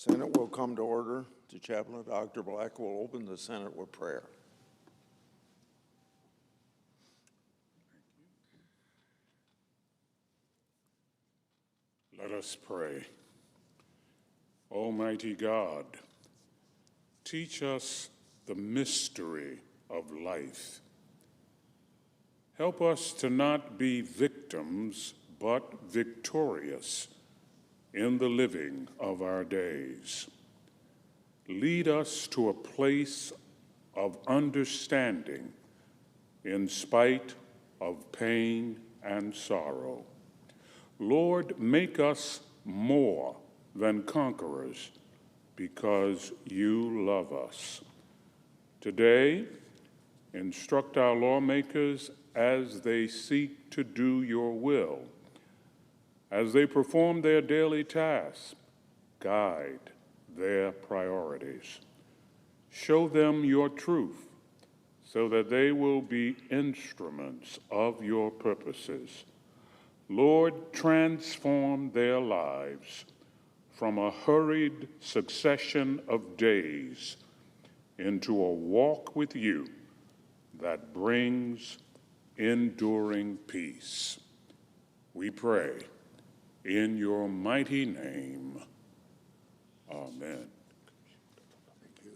Senate will come to order. The chaplain, Dr. Black, will open the Senate with prayer. Let us pray. Almighty God, teach us the mystery of life. Help us to not be victims, but victorious in the living of our days. Lead us to a place of understanding in spite of pain and sorrow. Lord, make us more than conquerors because you love us. Today, instruct our lawmakers as they seek to do your will. As they perform their daily tasks, guide their priorities. Show them your truth so that they will be instruments of your purposes. Lord, transform their lives from a hurried succession of days into a walk with you that brings enduring peace. We pray in your mighty name. Amen. Thank you.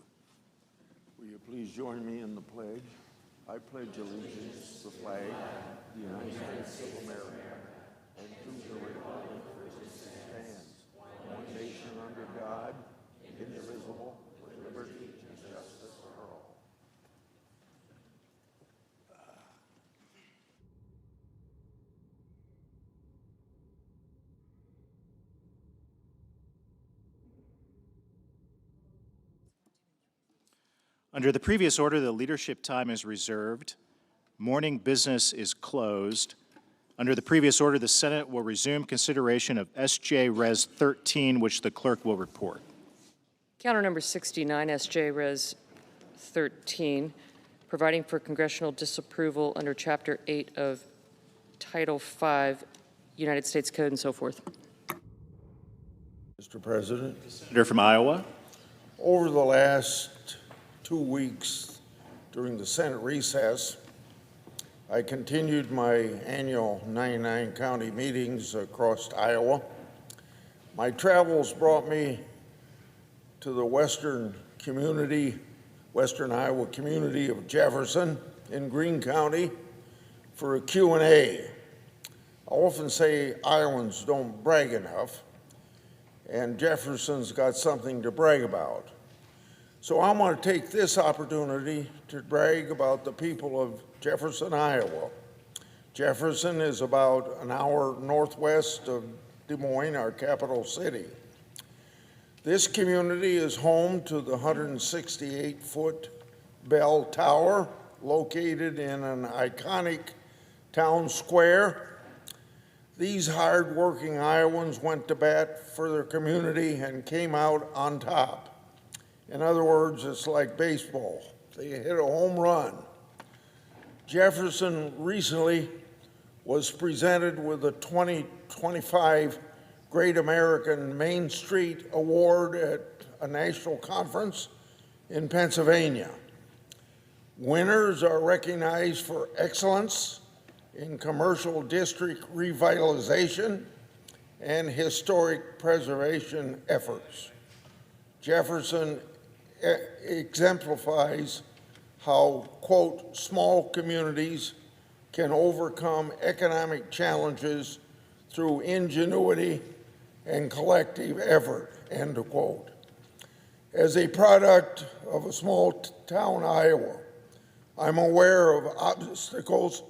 Will you please join me in the pledge? I pledge allegiance to the flag of the United States of America and to the republic for which it stands, one nation under God, indivisible, with liberty and justice for all. Under the previous order, the leadership time is reserved. Morning business is closed. Under the previous order, the Senate will resume consideration of S.J. Res. 13, which the clerk will report. Counter number 69, S.J. Res. 13, providing for congressional disapproval under Chapter 8 of Title 5, United States Code and so forth. Mr. President, Senator from Iowa. over the last 2 weeks during the Senate recess, I continued my annual 99 county meetings across Iowa. My travels brought me to the western Iowa community of Jefferson in Greene County for a Q&A. I often say Iowans don't brag enough, and Jefferson's got something to brag about. So I want to take this opportunity to brag about the people of Jefferson, Iowa. Jefferson is about an hour northwest of Des Moines, our capital city. This community is home to the 168-foot bell tower located in an iconic town square. These hard-working Iowans went to bat for their community and came out on top. In other words, it's like baseball. They hit a home run. Jefferson recently was presented with the 2025 Great American Main Street Award at a national conference in Pennsylvania. Winners are recognized for excellence in commercial district revitalization and historic preservation efforts. Jefferson exemplifies how, quote, small communities can overcome economic challenges through ingenuity and collective effort, end of quote. As a product of a small town, Iowa, I'm aware of obstacles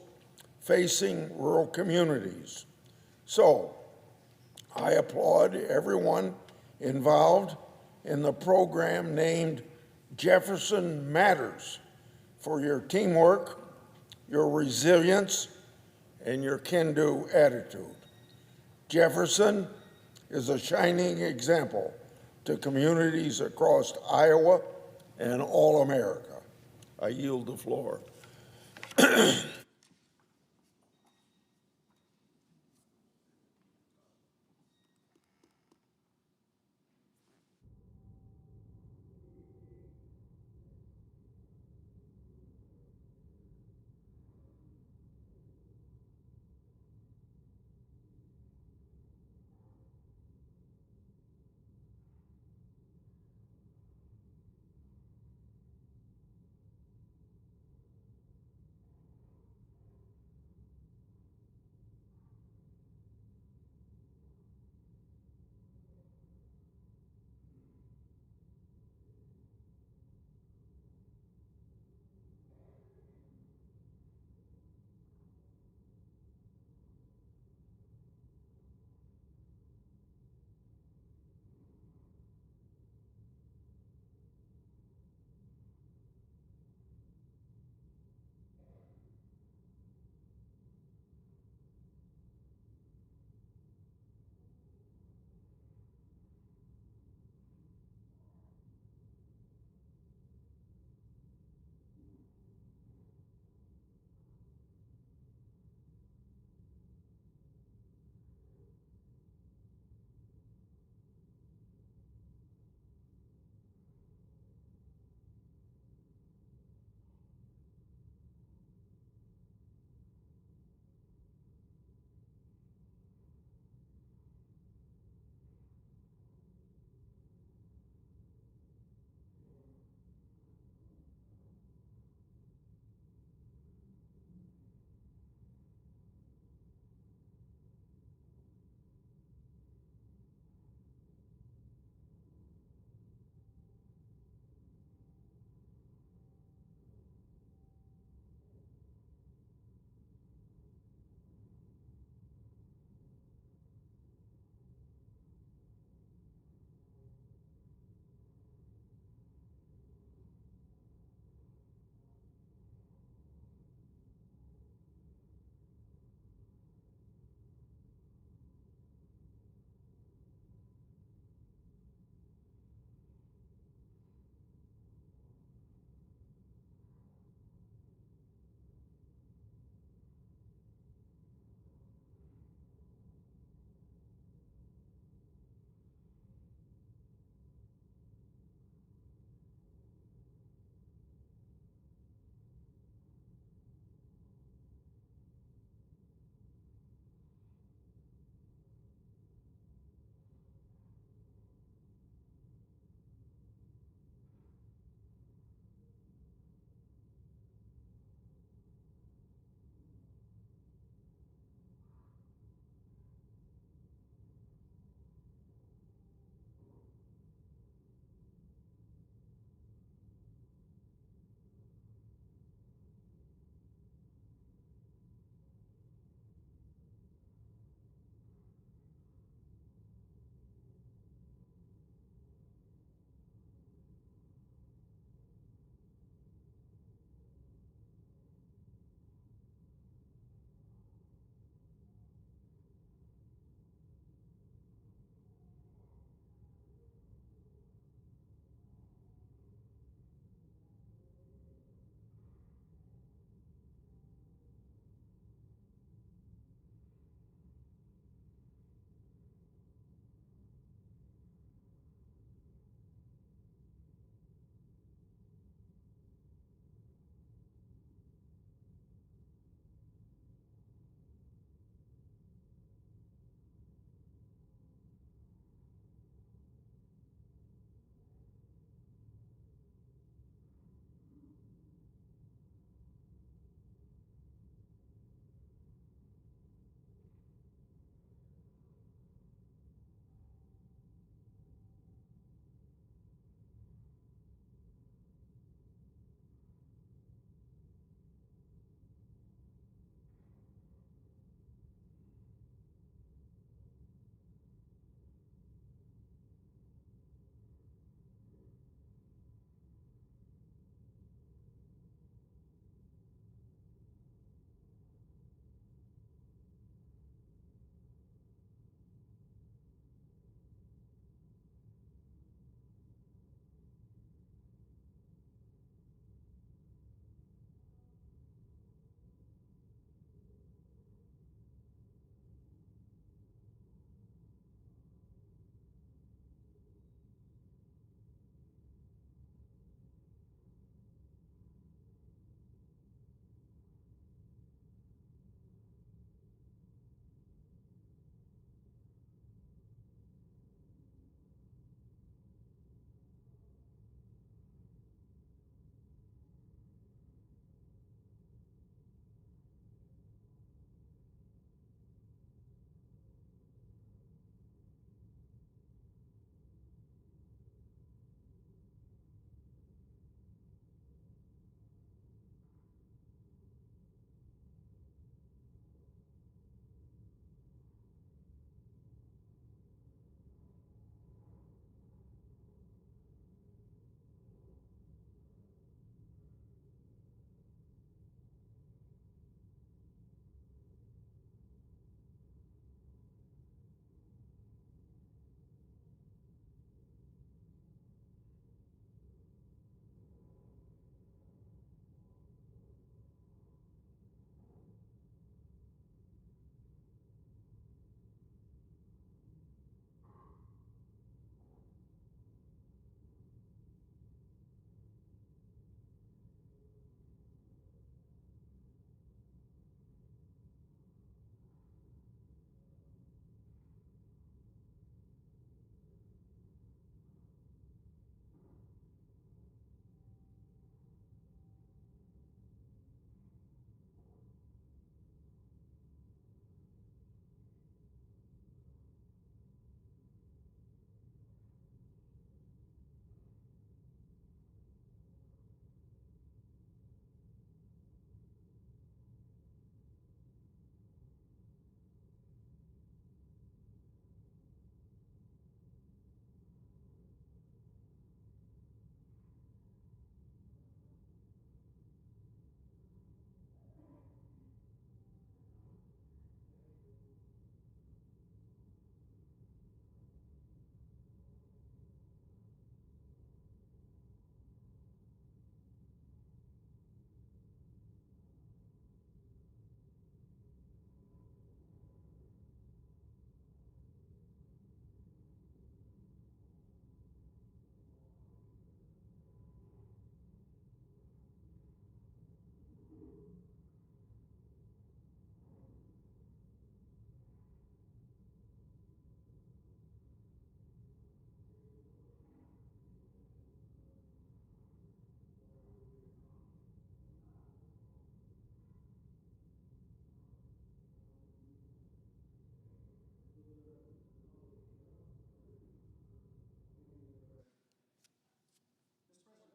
facing rural communities. So I applaud everyone involved in the program named Jefferson Matters for your teamwork, your resilience, and your can-do attitude. Jefferson is a shining example to communities across Iowa and all America. I yield the floor.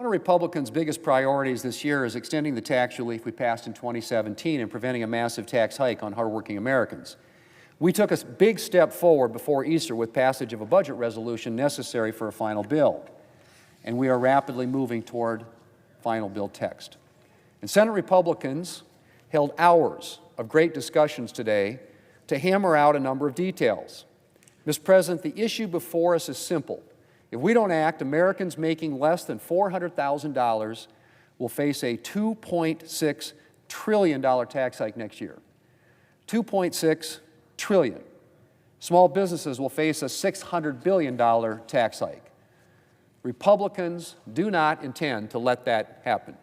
One of Republicans' biggest priorities this year is extending the tax relief we passed in 2017 and preventing a massive tax hike on hardworking Americans. We took a big step forward before Easter with passage of a budget resolution necessary for a final bill, and we are rapidly moving toward final bill text. And Senate Republicans held hours of great discussions today to hammer out a number of details. Mr. President, the issue before us is simple. If we don't act, Americans making less than $400,000 will face a $2.6 trillion tax hike next year. $2.6 trillion. Small businesses will face a $600 billion tax hike. Republicans do not intend to let that happen.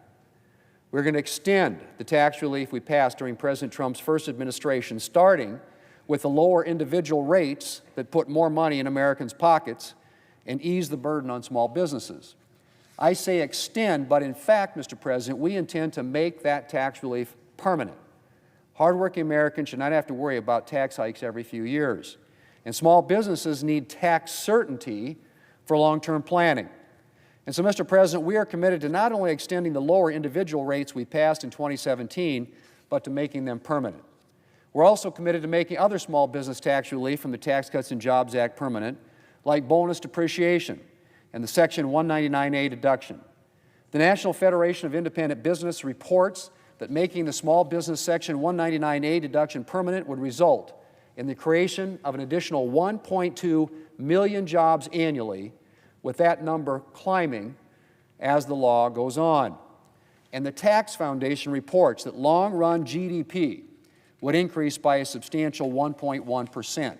We're going to extend the tax relief we passed during President Trump's first administration, starting with the lower individual rates that put more money in Americans' pockets and ease the burden on small businesses. I say extend, but in fact, Mr. President, we intend to make that tax relief permanent. Hardworking Americans should not have to worry about tax hikes every few years. And small businesses need tax certainty for long-term planning. And so, Mr. President, we are committed to not only extending the lower individual rates we passed in 2017, but to making them permanent. We're also committed to making other small business tax relief from the Tax Cuts and Jobs Act permanent, like bonus depreciation and the Section 199A deduction. The National Federation of Independent Business reports that making the small business Section 199A deduction permanent would result in the creation of an additional 1.2 million jobs annually, with that number climbing as the law goes on. And the Tax Foundation reports that long-run GDP would increase by a substantial 1.1%.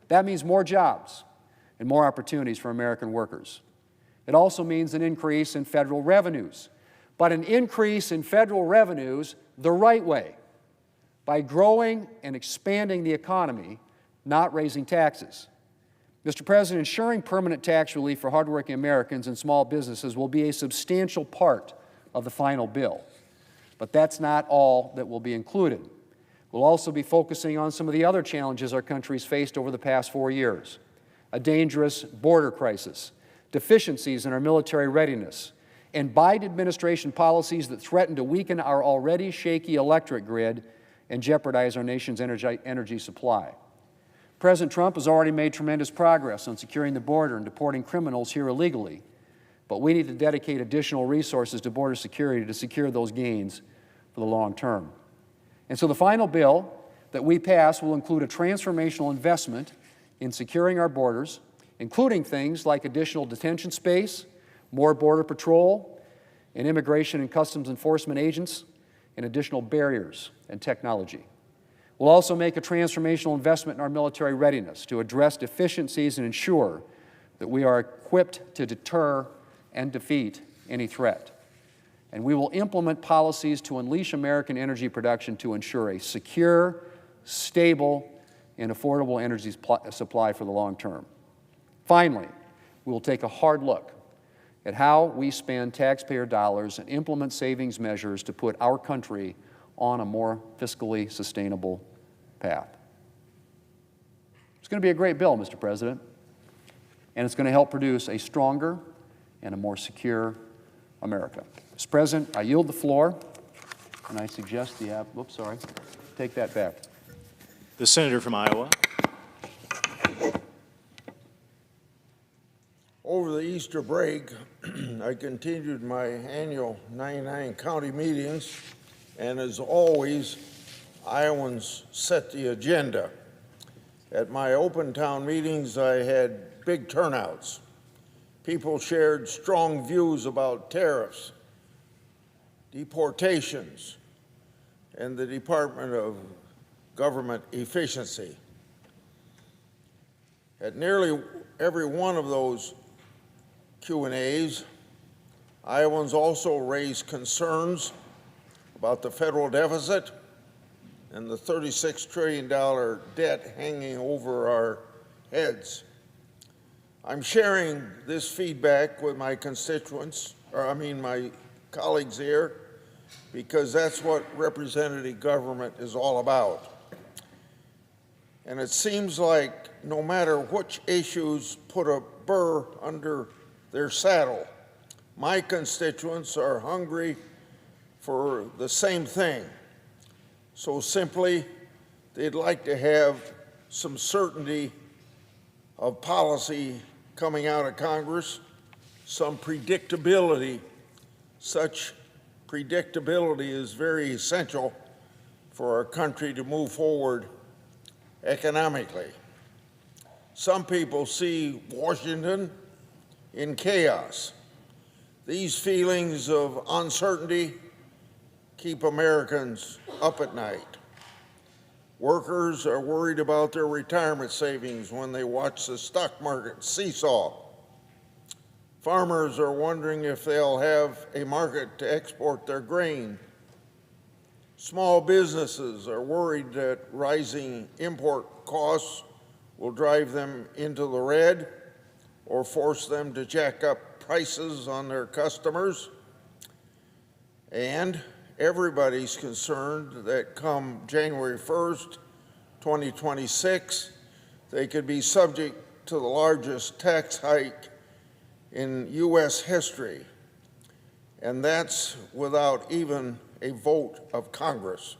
That means more jobs and more opportunities for American workers. It also means an increase in federal revenues, but an increase in federal revenues the right way, by growing and expanding the economy, not raising taxes. Mr. President, ensuring permanent tax relief for hardworking Americans and small businesses will be a substantial part of the final bill. But that's not all that will be included. We'll also be focusing on some of the other challenges our country's faced over the past 4 years: a dangerous border crisis, deficiencies in our military readiness, and Biden administration policies that threaten to weaken our already shaky electric grid and jeopardize our nation's energy supply. President Trump has already made tremendous progress on securing the border and deporting criminals here illegally, but we need to dedicate additional resources to border security to secure those gains for the long term. And so the final bill that we pass will include a transformational investment in securing our borders, including things like additional detention space, more border patrol, and immigration and customs enforcement agents, and additional barriers and technology. We'll also make a transformational investment in our military readiness to address deficiencies and ensure that we are equipped to deter and defeat any threat. And we will implement policies to unleash American energy production to ensure a secure, stable, and affordable energy supply for the long term. Finally, we will take a hard look at how we spend taxpayer dollars and implement savings measures to put our country on a more fiscally sustainable path. It's going to be a great bill, Mr. President, and it's going to help produce a stronger and a more secure America. Mr. President, I yield the floor, and I suggest take that back. The senator from Iowa. Over the Easter break, I continued my annual 99 county meetings, and as always, Iowans set the agenda. At my open town meetings, I had big turnouts. People shared strong views about tariffs, deportations, and the Department of Government efficiency. At nearly every one of those Q&As, Iowans also raised concerns about the federal deficit and the $36 trillion debt hanging over our heads. I'm sharing this feedback with my constituents, my colleagues here, because that's what representative government is all about. And it seems like no matter which issues put a burr under their saddle, my constituents are hungry for the same thing. So simply, they'd like to have some certainty of policy coming out of Congress, some predictability. Such predictability is very essential for our country to move forward economically. Some people see Washington in chaos. These feelings of uncertainty keep Americans up at night. Workers are worried about their retirement savings when they watch the stock market seesaw. Farmers are wondering if they'll have a market to export their grain. Small businesses are worried that rising import costs will drive them into the red or force them to jack up prices on their customers. And everybody's concerned that come January 1st, 2026, they could be subject to the largest tax hike in U.S. history, and that's without even a vote of Congress.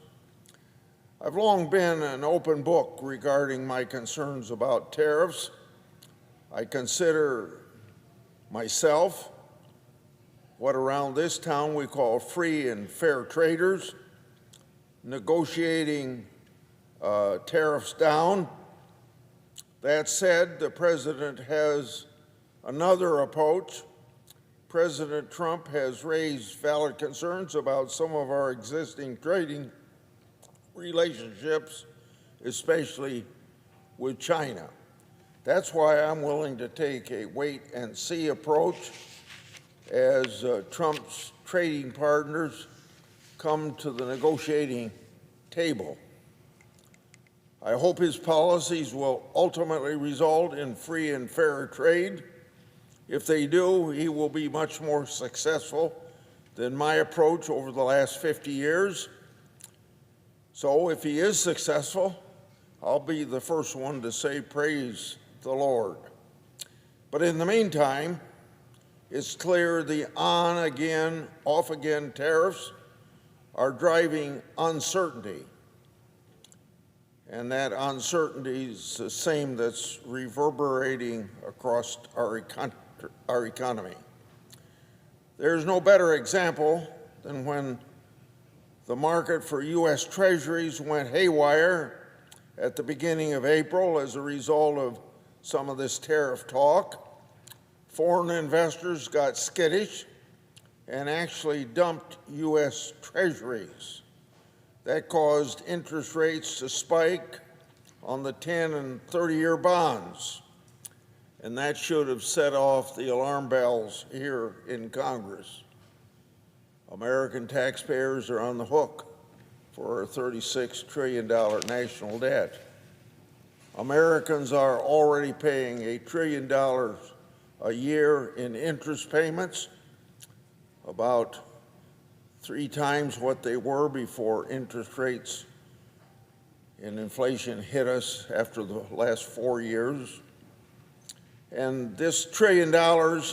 I've long been an open book regarding my concerns about tariffs. I consider myself what around this town we call free and fair traders, negotiating tariffs down. That said, the president has another approach. President Trump has raised valid concerns about some of our existing trading relationships, especially with China. That's why I'm willing to take a wait-and-see approach as Trump's trading partners come to the negotiating table. I hope his policies will ultimately result in free and fair trade. If they do, he will be much more successful than my approach over the last 50 years. So if he is successful, I'll be the first one to say praise the Lord. But in the meantime, it's clear the on-again, off-again tariffs are driving uncertainty. And that uncertainty is the same that's reverberating across our economy. There's no better example than when the market for U.S. Treasuries went haywire at the beginning of April as a result of some of this tariff talk. Foreign investors got skittish and actually dumped U.S. Treasuries. That caused interest rates to spike on the 10 and 30-year bonds. And that should have set off the alarm bells here in Congress. American taxpayers are on the hook for a $36 trillion national debt. Americans are already paying $1 trillion a year in interest payments, about 3 times what they were before interest rates and inflation hit us after the last 4 years. And this $1 trillion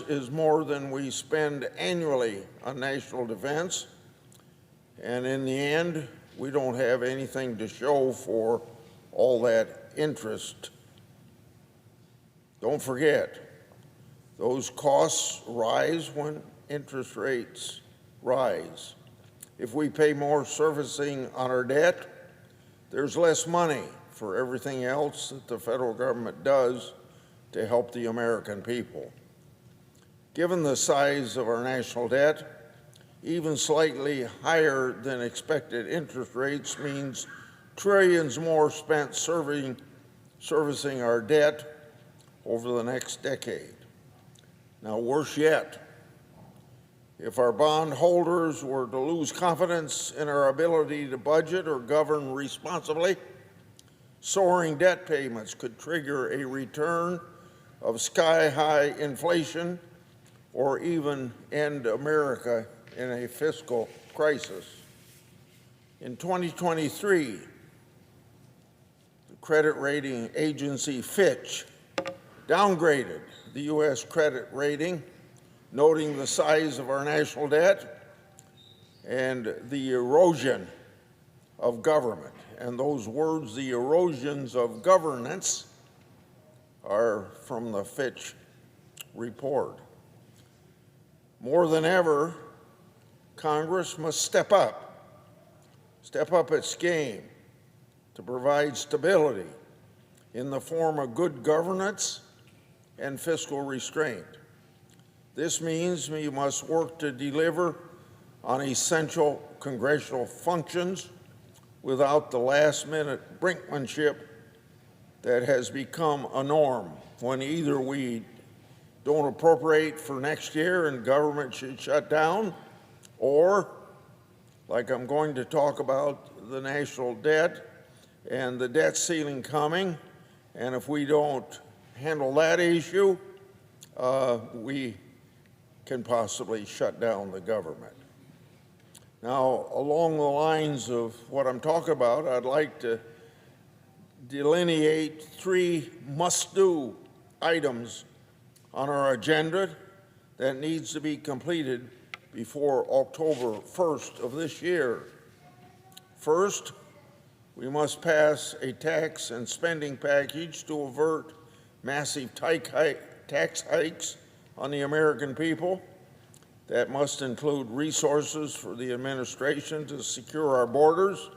is more than we spend annually on national defense. And in the end, we don't have anything to show for all that interest. Don't forget, those costs rise when interest rates rise. If we pay more servicing on our debt, there's less money for everything else that the federal government does to help the American people. Given the size of our national debt, even slightly higher than expected interest rates means trillions more spent servicing our debt over the next decade. Now, worse yet, if our bondholders were to lose confidence in our ability to budget or govern responsibly, soaring debt payments could trigger a return of sky-high inflation or even end America in a fiscal crisis. In 2023, the credit rating agency Fitch downgraded the U.S. credit rating noting the size of our national debt and the erosion of government. And those words, the erosions of governance, are from the Fitch report. More than ever, Congress must step up its game to provide stability in the form of good governance and fiscal restraint. This means we must work to deliver on essential congressional functions without the last-minute brinkmanship that has become a norm when either we don't appropriate for next year and government should shut down, or, like I'm going to talk about, the national debt and the debt ceiling coming, and if we don't handle that issue, we can possibly shut down the government. Now, along the lines of what I'm talking about, I'd like to delineate 3 must-do items on our agenda that needs to be completed before October 1st of this year. First, we must pass a tax and spending package to avert massive tax hikes on the American people. That must include resources for the administration to secure our borders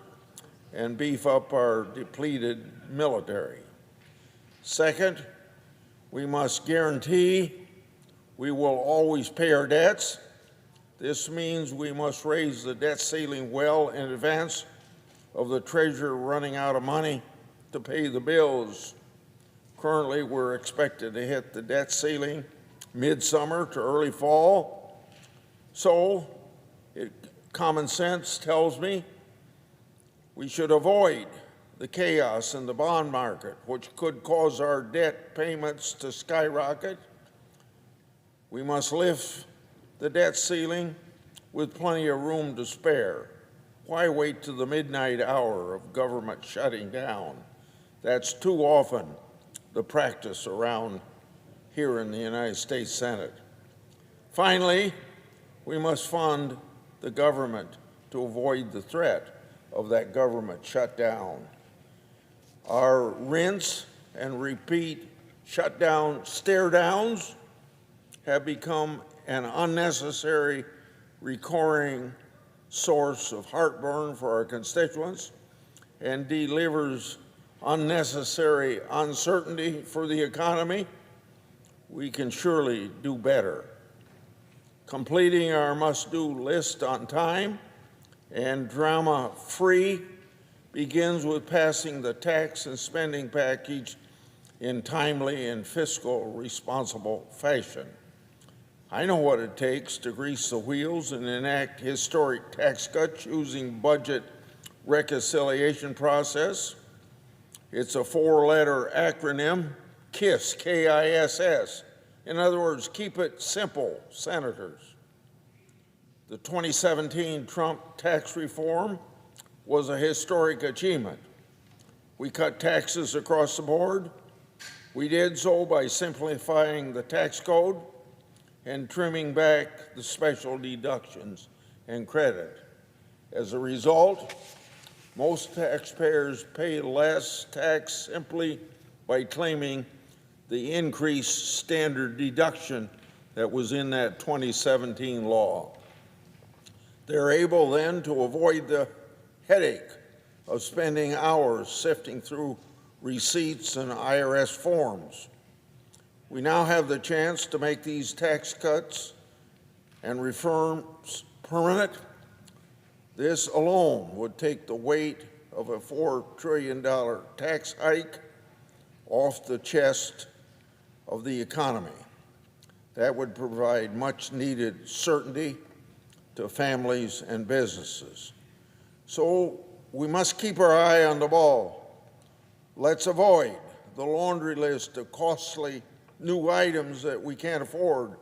and beef up our depleted military. Second, we must guarantee we will always pay our debts. This means we must raise the debt ceiling well in advance of the Treasury running out of money to pay the bills. Currently, we're expected to hit the debt ceiling midsummer to early fall. So, common sense tells me we should avoid the chaos in the bond market, which could cause our debt payments to skyrocket. We must lift the debt ceiling with plenty of room to spare. Why wait to the midnight hour of government shutting down? That's too often the practice around here in the United States Senate. Finally, we must fund the government to avoid the threat of that government shutdown. Our rinse and repeat shutdown stare-downs have become an unnecessary recurring source of heartburn for our constituents and delivers unnecessary uncertainty for the economy. We can surely do better. Completing our must-do list on time and drama-free begins with passing the tax and spending package in timely and fiscal responsible fashion. I know what it takes to grease the wheels and enact historic tax cuts using budget reconciliation process. It's a 4-letter acronym, KISS, K-I-S-S. In other words, keep it simple, senators. The 2017 Trump tax reform was a historic achievement. We cut taxes across the board. We did so by simplifying the tax code and trimming back the special deductions and credit. As a result, most taxpayers pay less tax simply by claiming the increased standard deduction that was in that 2017 law. They're able then to avoid the headache of spending hours sifting through receipts and IRS forms. We now have the chance to make these tax cuts and reforms permanent. This alone would take the weight of a $4 trillion tax hike off the chest of the economy. That would provide much needed certainty to families and businesses. So we must keep our eye on the ball. Let's avoid the laundry list of costly new items that we can't afford,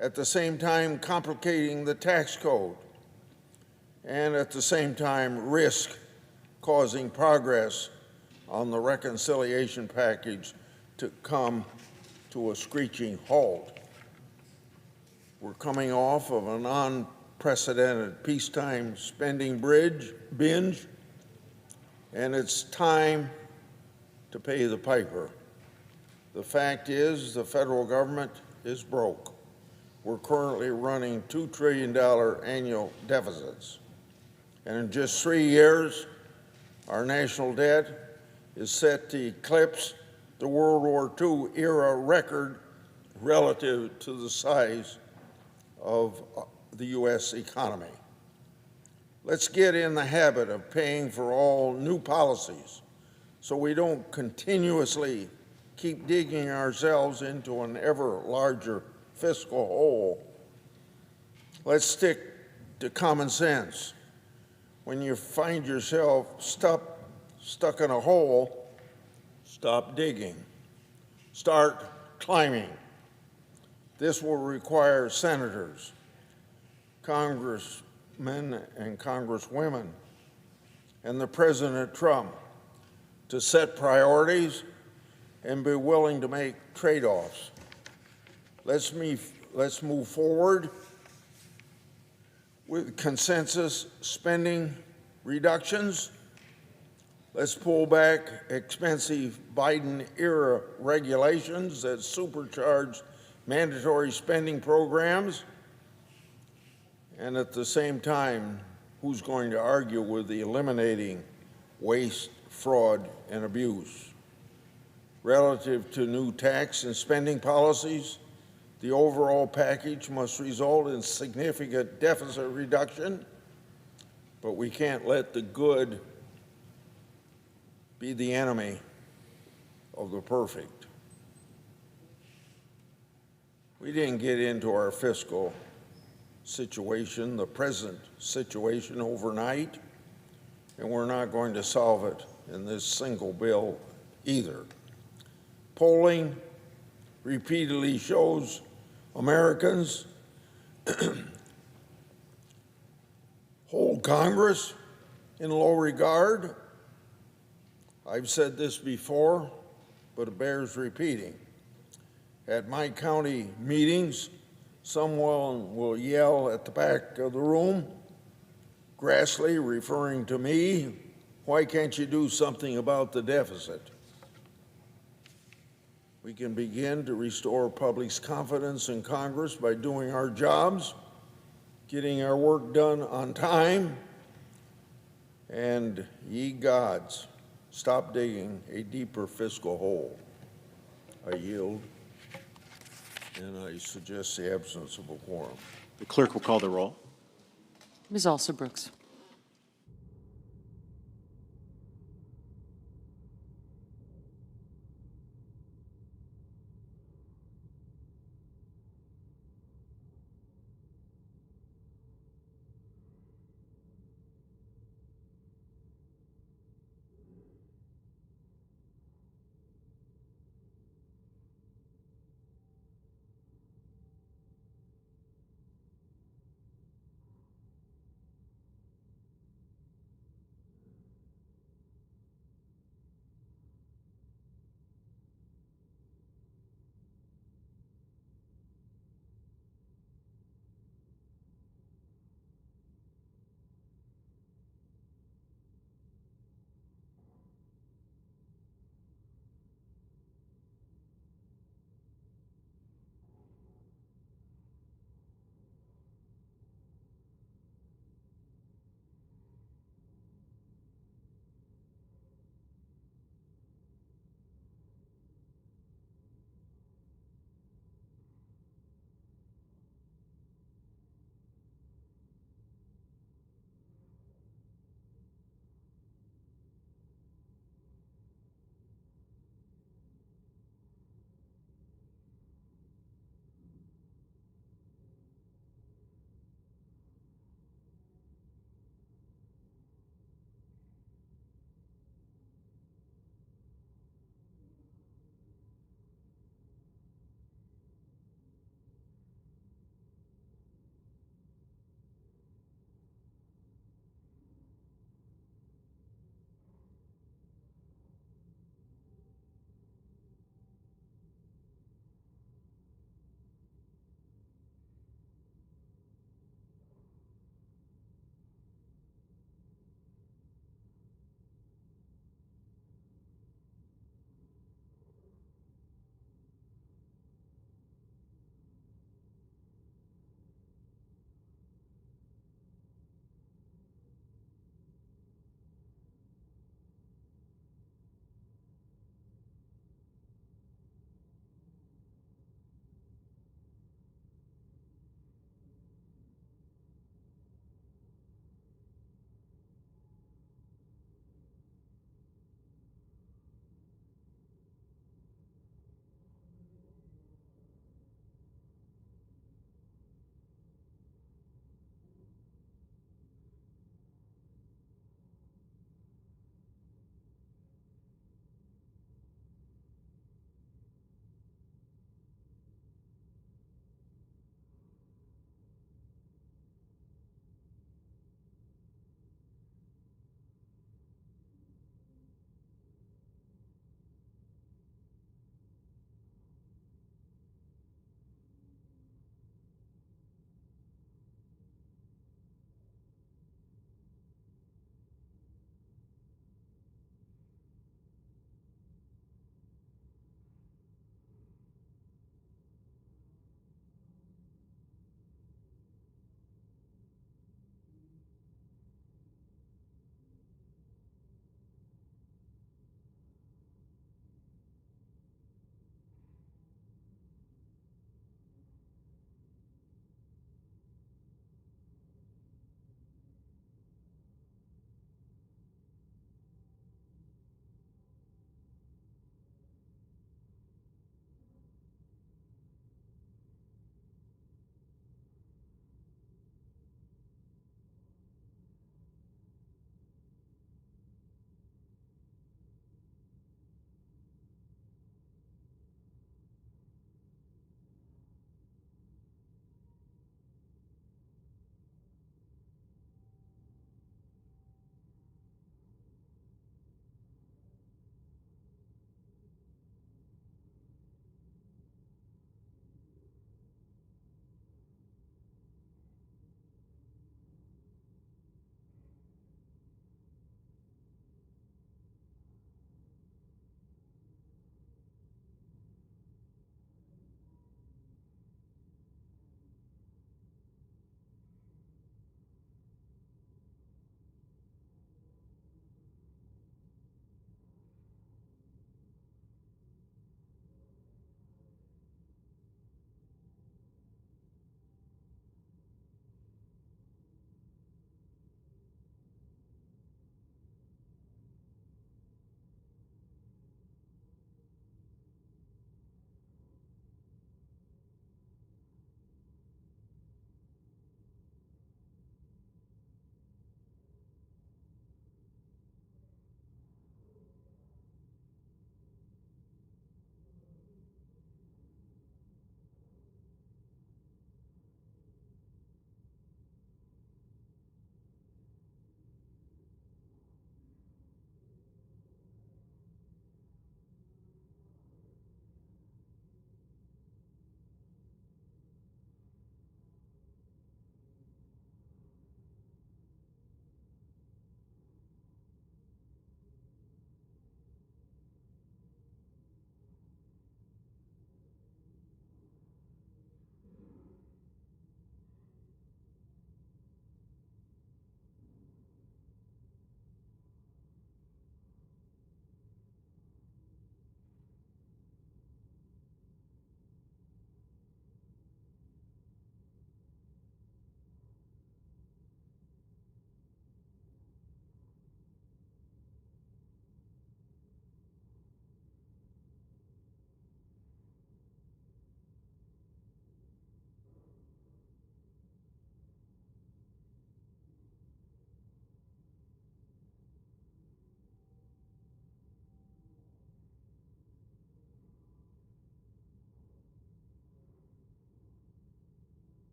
at the same time complicating the tax code, and at the same time risk causing progress on the reconciliation package to come to a screeching halt. We're coming off of an unprecedented peacetime spending binge, and it's time to pay the piper. The fact is, the federal government is broke. We're currently running $2 trillion annual deficits. And in just 3 years, our national debt is set to eclipse the World War II era record relative to the size of the U.S. economy. Let's get in the habit of paying for all new policies so we don't continuously keep digging ourselves into an ever larger fiscal hole. Let's stick to common sense. When you find yourself stuck in a hole, stop digging. Start climbing. This will require senators, congressmen and congresswomen, and the President Trump to set priorities and be willing to make trade-offs. Let's move forward with consensus spending reductions. Let's pull back expensive Biden-era regulations that supercharge mandatory spending programs. And at the same time, who's going to argue with the eliminating waste, fraud, and abuse? Relative to new tax and spending policies, the overall package must result in significant deficit reduction, but we can't let the good be the enemy of the perfect. We didn't get into our fiscal situation, the present situation, overnight, and we're not going to solve it in this single bill either. Polling repeatedly shows Americans hold Congress in low regard. I've said this before, but it bears repeating. At my county meetings, someone will yell at the back of the room, Grassley, referring to me, "Why can't you do something about the deficit?" We can begin to restore public's confidence in Congress by doing our jobs, getting our work done on time, and ye gods, stop digging a deeper fiscal hole. I yield, and I suggest the absence of a quorum. The clerk will call the roll. Ms. Alston-Brooks.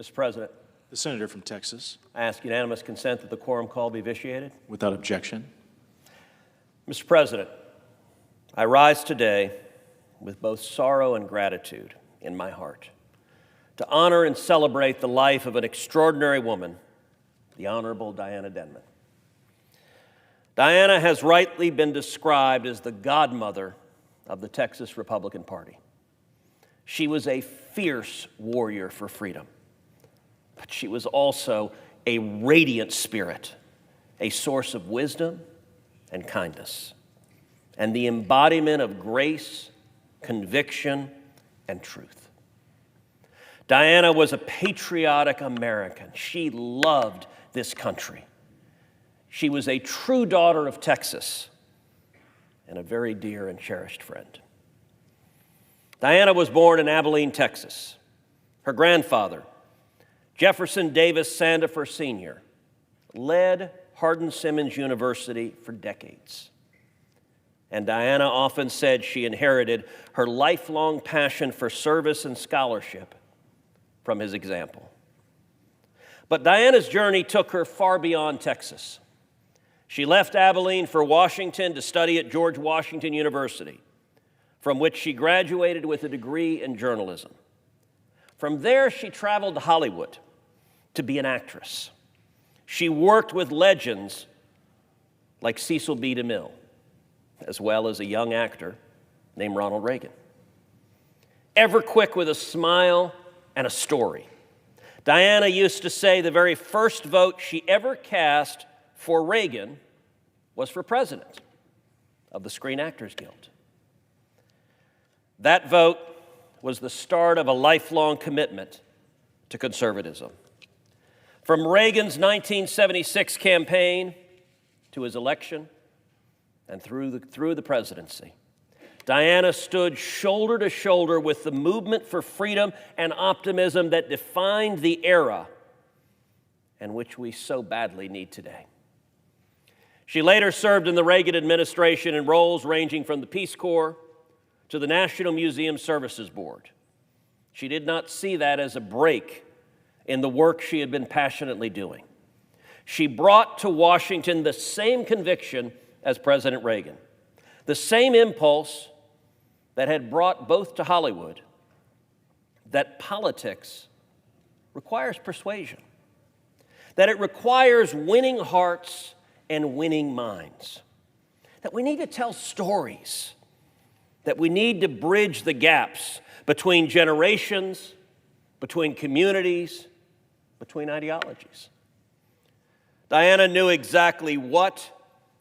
Mr. President, The senator from Texas, I ask unanimous consent that the quorum call be vitiated. without objection. Mr. President, I rise today with both sorrow and gratitude in my heart to honor and celebrate the life of an extraordinary woman, the Honorable Diana Denman. Diana has rightly been described as the godmother of the Texas Republican Party. She was a fierce warrior for freedom, but she was also a radiant spirit, a source of wisdom and kindness, and the embodiment of grace, conviction, and truth. Diana was a patriotic American. She loved this country. She was a true daughter of Texas and a very dear and cherished friend. Diana was born in Abilene, Texas. Her grandfather, Jefferson Davis Sandifer Sr., led Hardin-Simmons University for decades. And Diana often said she inherited her lifelong passion for service and scholarship from his example. But Diana's journey took her far beyond Texas. She left Abilene for Washington to study at George Washington University, from which she graduated with a degree in journalism. From there, she traveled to Hollywood to be an actress. She worked with legends like Cecil B. DeMille, as well as a young actor named Ronald Reagan. Ever quick with a smile and a story, Diana used to say the very first vote she ever cast for Reagan was for president of the Screen Actors Guild. That vote was the start of a lifelong commitment to conservatism. From Reagan's 1976 campaign to his election and through the presidency, Diana stood shoulder to shoulder with the movement for freedom and optimism that defined the era and which we so badly need today. She later served in the Reagan administration in roles ranging from the Peace Corps to the National Museum Services Board. She did not see that as a break in the work she had been passionately doing. She brought to Washington the same conviction as President Reagan, the same impulse that had brought both to Hollywood, that politics requires persuasion, that it requires winning hearts and winning minds, that we need to tell stories, that we need to bridge the gaps between generations, between communities, between ideologies. Diana knew exactly what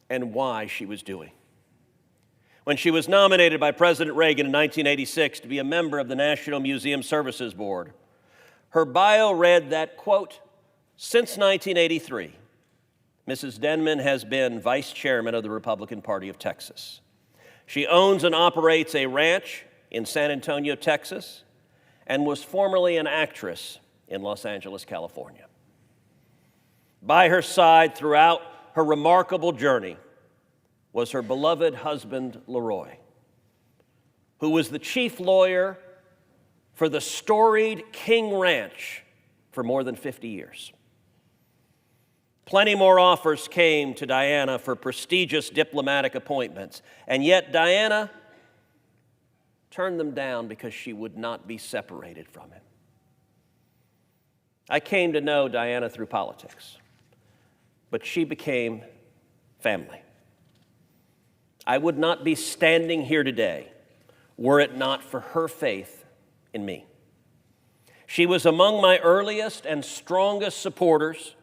and why she was doing. When she was nominated by President Reagan in 1986 to be a member of the National Museum Services Board, her bio read that, quote, "Since 1983, Mrs. Denman has been vice chairman of the Republican Party of Texas. She owns and operates a ranch in San Antonio, Texas, and was formerly an actress in Los Angeles, California." By her side throughout her remarkable journey was her beloved husband, Leroy, who was the chief lawyer for the storied King Ranch for more than 50 years. Plenty more offers came to Diana for prestigious diplomatic appointments, and yet Diana turned them down because she would not be separated from him. I came to know Diana through politics, but she became family. I would not be standing here today were it not for her faith in me. She was among my earliest and strongest supporters.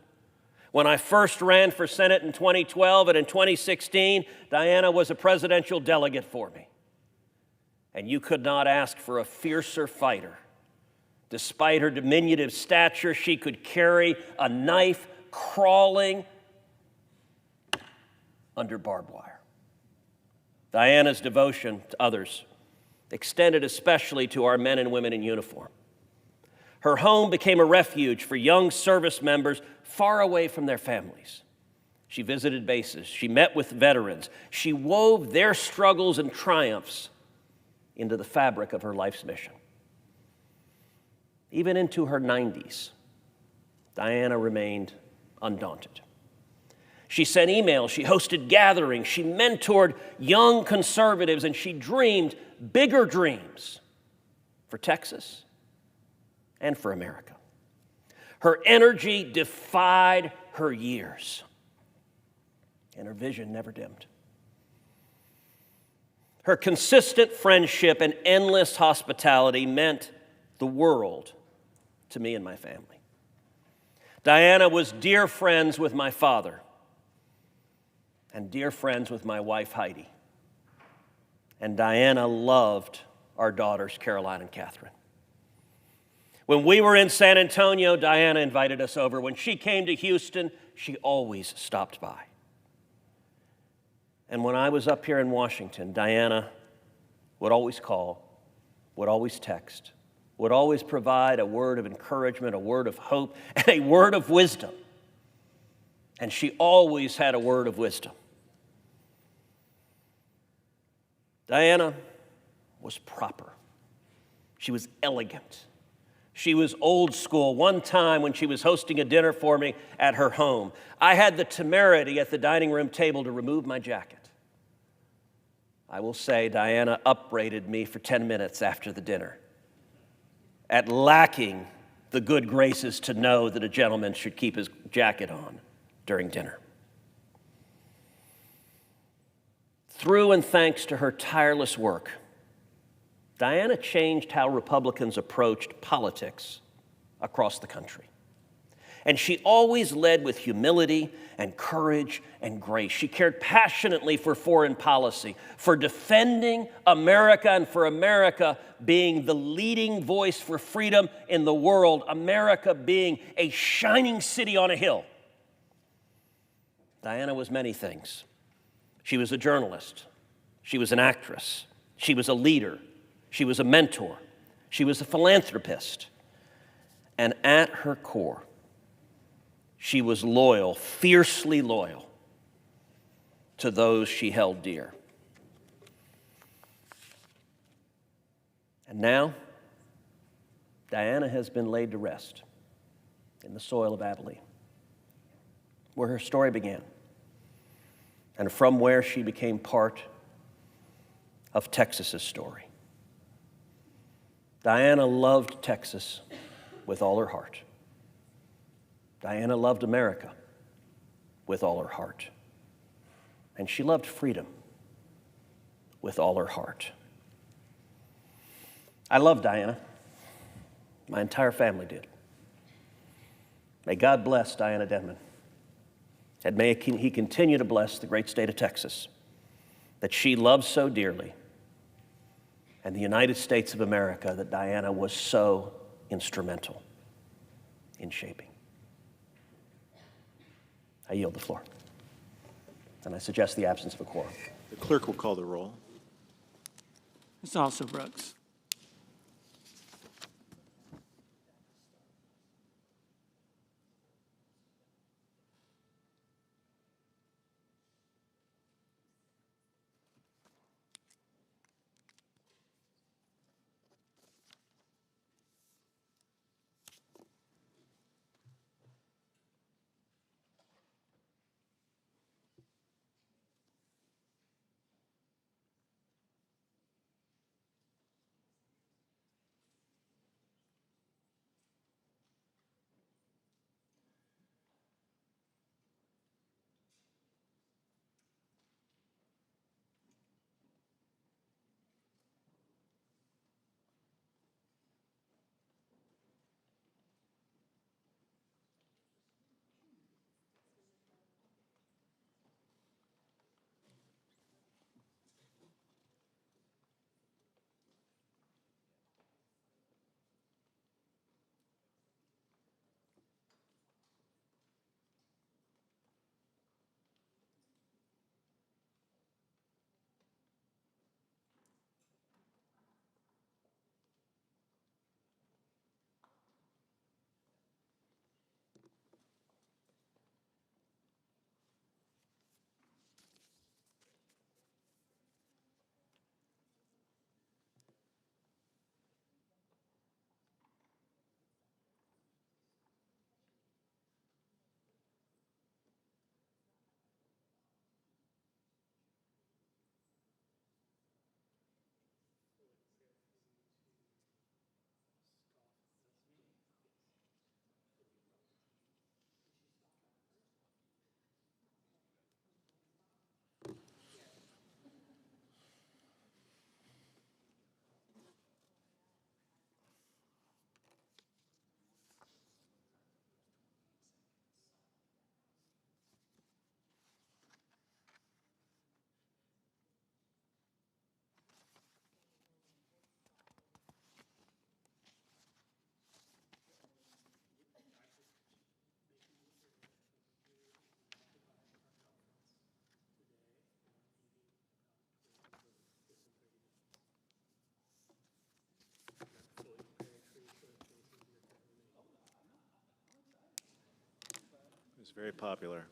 When I first ran for Senate in 2012 and in 2016, Diana was a presidential delegate for me. And you could not ask for a fiercer fighter. Despite her diminutive stature, she could carry a knife crawling under barbed wire. Diana's devotion to others extended especially to our men and women in uniform. Her home became a refuge for young service members far away from their families. She visited bases. She met with veterans. She wove their struggles and triumphs into the fabric of her life's mission. Even into her 90s, Diana remained undaunted. She sent emails, she hosted gatherings, she mentored young conservatives, and she dreamed bigger dreams for Texas and for America. Her energy defied her years, and her vision never dimmed. Her consistent friendship and endless hospitality meant the world to me and my family. Diana was dear friends with my father and dear friends with my wife, Heidi. And Diana loved our daughters, Caroline and Catherine. When we were in San Antonio, Diana invited us over. When she came to Houston, she always stopped by. And when I was up here in Washington, Diana would always call, would always text, would always provide a word of encouragement, a word of hope, and a word of wisdom. And she always had a word of wisdom. Diana was proper. She was elegant. She was old school. One time when she was hosting a dinner for me at her home, I had the temerity at the dining room table to remove my jacket. I will say Diana upbraided me for 10 minutes after the dinner at lacking the good graces to know that a gentleman should keep his jacket on during dinner. Through and thanks to her tireless work, Diana changed how Republicans approached politics across the country. And she always led with humility and courage and grace. She cared passionately for foreign policy, for defending America and for America being the leading voice for freedom in the world, America being a shining city on a hill. Diana was many things. She was a journalist. She was an actress. She was a leader. She was a mentor. She was a philanthropist. And at her core, she was loyal, fiercely loyal to those she held dear. And now, Diana has been laid to rest in the soil of Abilene, where her story began, and from where she became part of Texas's story. Diana loved Texas with all her heart. Diana loved America with all her heart. And she loved freedom with all her heart. I love Diana. My entire family did. May God bless Diana Denman. And may He continue to bless the great state of Texas that she loves so dearly, and the United States of America that Diana was so instrumental in shaping. I yield the floor. And I suggest the absence of a quorum. The clerk will call the roll. Ms. Officer Brooks. Very popular.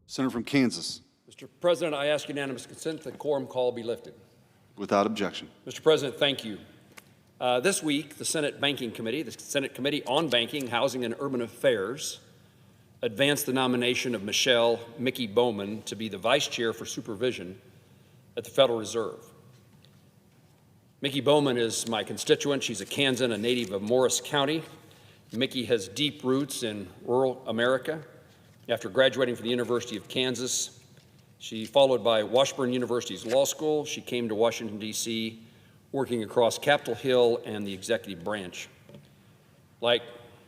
Senator from Kansas. Mr. President, I ask unanimous consent that quorum call be lifted. Without objection. Mr. President, thank you. This week, the Senate Banking Committee, the Senate Committee on Banking, Housing, and Urban Affairs, advanced the nomination of Michelle Mickey Bowman to be the Vice Chair for Supervision at the Federal Reserve. Mickey Bowman is my constituent. She's a Kansan, a native of Morris County. Mickey has deep roots in rural America. After graduating from the University of Kansas, she followed by Washburn University's law school. She came to Washington, D.C., working across Capitol Hill and the executive branch. Like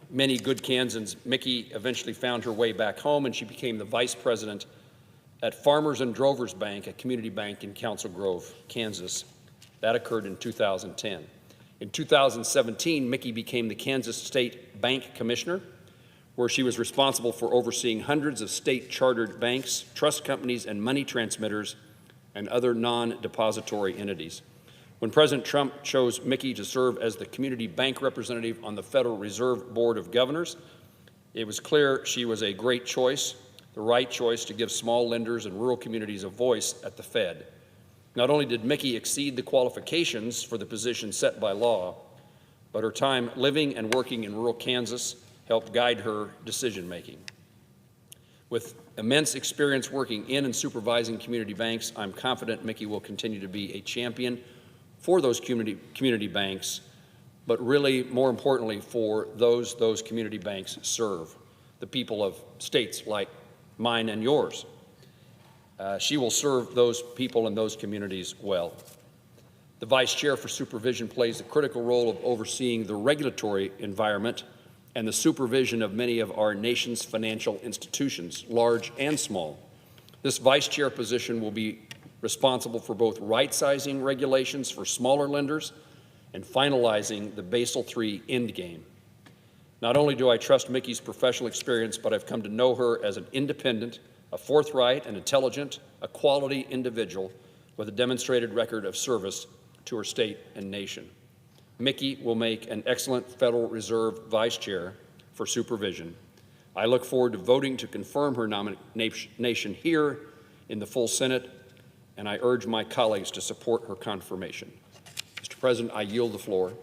many good Kansans, Mickey eventually found her way back home, and she became the vice president at Farmers and Drovers Bank, a community bank in Council Grove, Kansas. That occurred in 2010. In 2017, Mickey became the Kansas State Bank Commissioner, where she was responsible for overseeing hundreds of state-chartered banks, trust companies, and money transmitters, and other non-depository entities. When President Trump chose Mickey to serve as the community bank representative on the Federal Reserve Board of Governors, it was clear she was a great choice, the right choice to give small lenders and rural communities a voice at the Fed. Not only did Mickey exceed the qualifications for the position set by law, but her time living and working in rural Kansas helped guide her decision-making. With immense experience working in and supervising community banks, I'm confident Mickey will continue to be a champion for those community banks, but really, more importantly, for those community banks serve, the people of states like mine and yours. She will serve those people and those communities well. The Vice Chair for Supervision plays a critical role of overseeing the regulatory environment and the supervision of many of our nation's financial institutions, large and small. This Vice Chair position will be responsible for both right-sizing regulations for smaller lenders and finalizing the Basel III endgame. Not only do I trust Mickey's professional experience, but I've come to know her as an independent, a forthright and intelligent, a quality individual with a demonstrated record of service to her state and nation. Mickey will make an excellent Federal Reserve Vice Chair for Supervision. I look forward to voting to confirm her nomination here in the full Senate, and I urge my colleagues to support her confirmation. Mr. President, I yield the floor.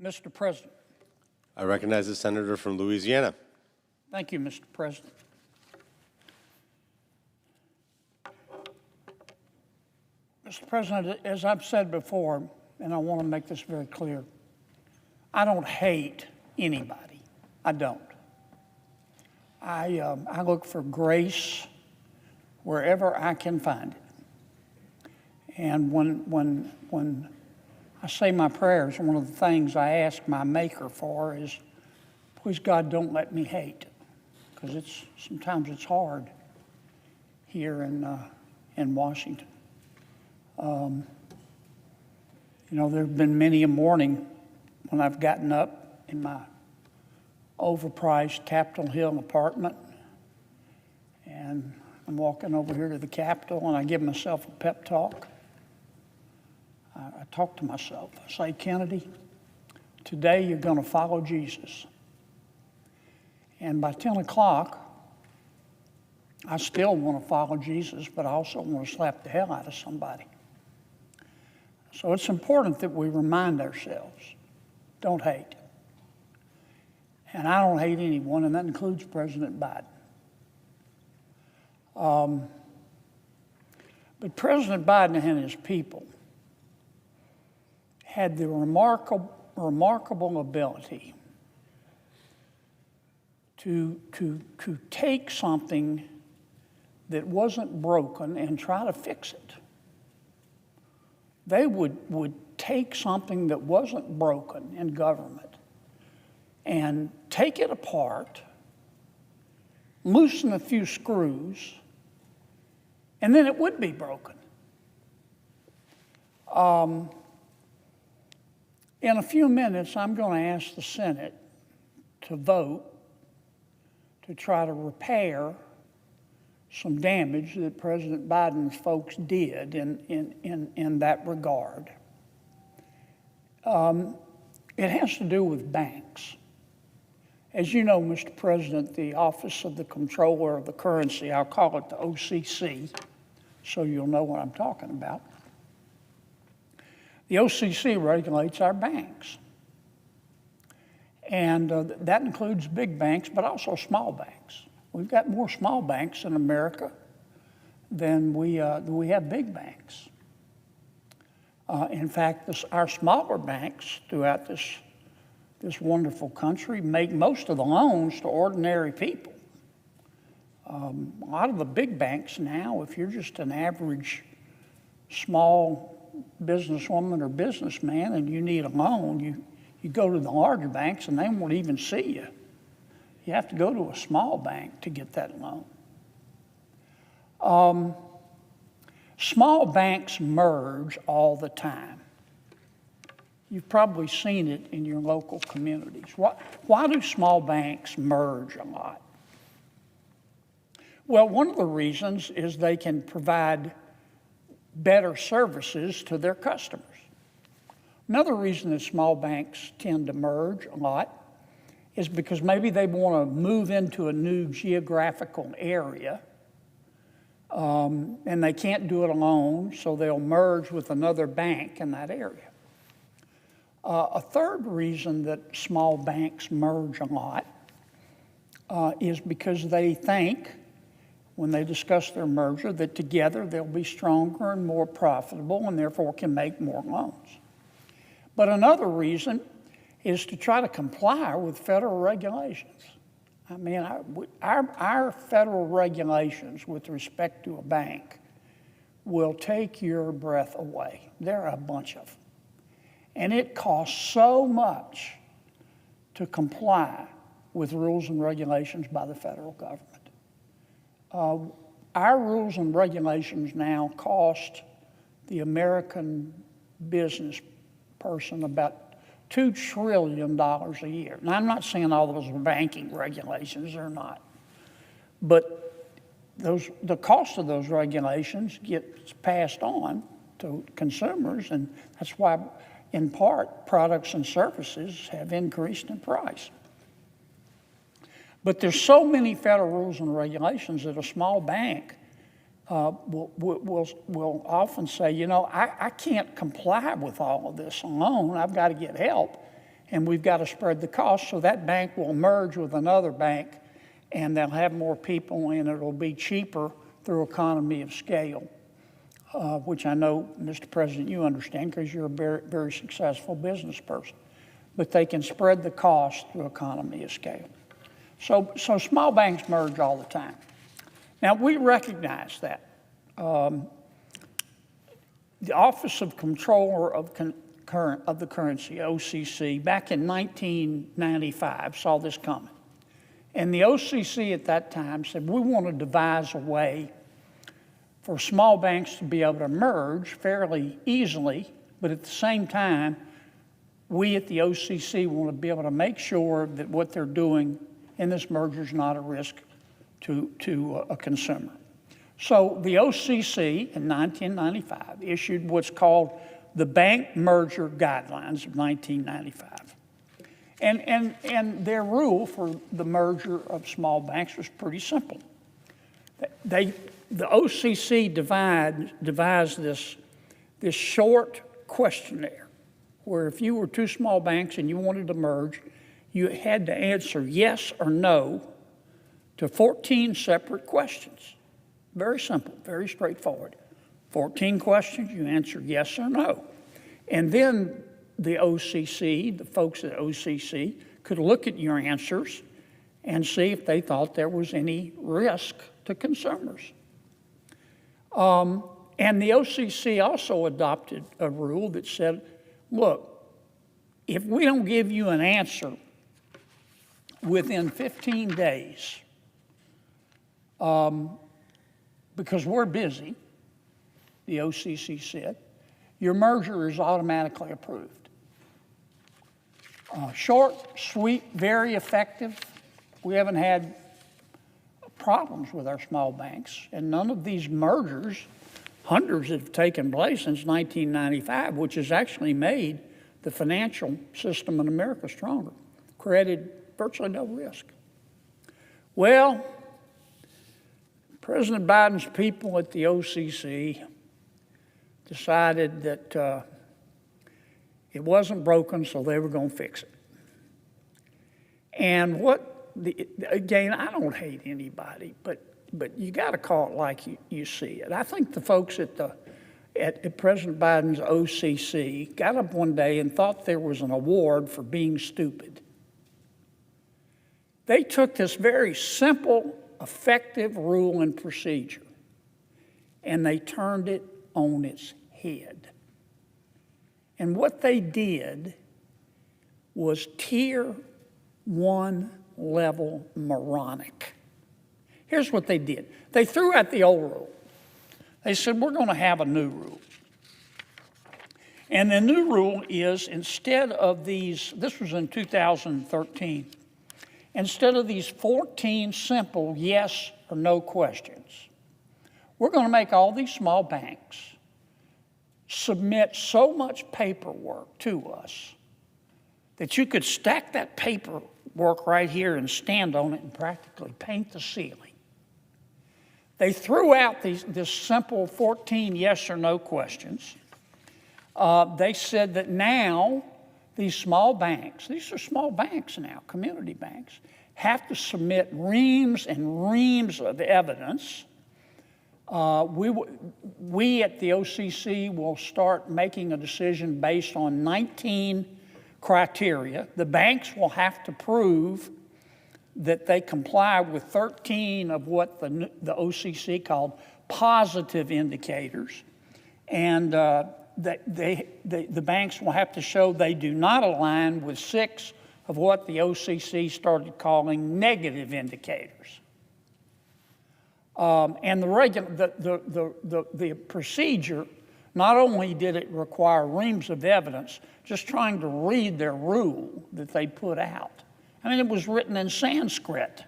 Mr. President. I recognize the senator from Louisiana. Thank you, Mr. President. Mr. President, as I've said before, and I want to make this very clear, I don't hate anybody. I don't. I look for grace wherever I can find it. And when I say my prayers, one of the things I ask my Maker for is, please God, don't let me hate, because sometimes it's hard here in Washington. You know, there have been many a morning when I've gotten up in my overpriced Capitol Hill apartment, and I'm walking over here to the Capitol, and I give myself a pep talk. I talk to myself. I say, Kennedy, today you're going to follow Jesus. And by 10 o'clock, I still want to follow Jesus, but I also want to slap the hell out of somebody. So it's important that we remind ourselves, don't hate. And I don't hate anyone, and that includes President Biden. But President Biden and his people had the remarkable ability to take something that wasn't broken and try to fix it. They would take something that wasn't broken in government and take it apart, loosen a few screws, and then it would be broken. In a few minutes, I'm going to ask the Senate to vote to try to repair some damage that President Biden's folks did in that regard. It has to do with banks. As you know, Mr. President, the Office of the Comptroller of the Currency, I'll call it the OCC, so you'll know what I'm talking about. The OCC regulates our banks. And that includes big banks, but also small banks. We've got more small banks in America than we have big banks. In fact, our smaller banks throughout this wonderful country make most of the loans to ordinary people. A lot of the big banks now, if you're just an average small businesswoman or businessman and you need a loan, you go to the larger banks and they won't even see you. You have to go to a small bank to get that loan. Small banks merge all the time. You've probably seen it in your local communities. Why do small banks merge a lot? Well, one of the reasons is they can provide better services to their customers. Another reason that small banks tend to merge a lot is because maybe they want to move into a new geographical area and they can't do it alone, so they'll merge with another bank in that area. A third reason that small banks merge a lot is because they think, when they discuss their merger, that together they'll be stronger and more profitable and therefore can make more loans. But another reason is to try to comply with federal regulations. I mean, our federal regulations with respect to a bank will take your breath away. There are a bunch of them. And it costs so much to comply with rules and regulations by the federal government. Our rules and regulations now cost the American business person about $2 trillion a year. Now, I'm not saying all those are banking regulations, they're not. But the cost of those regulations gets passed on to consumers, and that's why, in part, products and services have increased in price. But there's so many federal rules and regulations that a small bank will often say, you know, I can't comply with all of this alone. I've got to get help. and we've got to spread the cost, so that bank will merge with another bank, and they'll have more people, and it'll be cheaper through economy of scale, which I know, Mr. President, you understand because you're a very, very successful business person. But they can spread the cost through economy of scale. So small banks merge all the time. Now, we recognize that. The Office of Comptroller of the Currency, OCC, back in 1995 saw this coming. And the OCC at that time said, we want to devise a way for small banks to be able to merge fairly easily, but at the same time, we at the OCC want to be able to make sure that what they're doing in this merger is not a risk to a consumer. So the OCC in 1995 issued what's called the Bank Merger Guidelines of 1995. And their rule for the merger of small banks was pretty simple. The OCC devised this short questionnaire where if you were two small banks and you wanted to merge, you had to answer yes or no to 14 separate questions. Very simple, very straightforward. 14 questions, you answer yes or no. And then the OCC, the folks at OCC, could look at your answers and see if they thought there was any risk to consumers. And the OCC also adopted a rule that said, look, if we don't give you an answer within 15 days, because we're busy, the OCC said, your merger is automatically approved. Short, sweet, very effective. We haven't had problems with our small banks, and none of these mergers, hundreds have taken place since 1995, which has actually made the financial system in America stronger, created virtually no risk. Well, President Biden's people at the OCC decided that it wasn't broken, so they were going to fix it. And again, I don't hate anybody, but you got to call it like you see it. I think the folks at President Biden's OCC got up one day and thought there was an award for being stupid. They took this very simple, effective rule and procedure, and they turned it on its head. And what they did was tier 1 level moronic. Here's what they did. They threw out the old rule. They said, we're going to have a new rule. And the new rule is instead of these, this was in 2013, instead of these 14 simple yes or no questions, we're going to make all these small banks submit so much paperwork to us that you could stack that paperwork right here and stand on it and practically paint the ceiling. They threw out this simple 14 yes or no questions. They said that now these small banks, these are small banks now, community banks, have to submit reams and reams of evidence. We at the OCC will start making a decision based on 19 criteria. The banks will have to prove that they comply with 13 of what the OCC called positive indicators, and that the banks will have to show they do not align with 6 of what the OCC started calling negative indicators. And the procedure, not only did it require reams of evidence, just trying to read their rule that they put out. I mean, it was written in Sanskrit.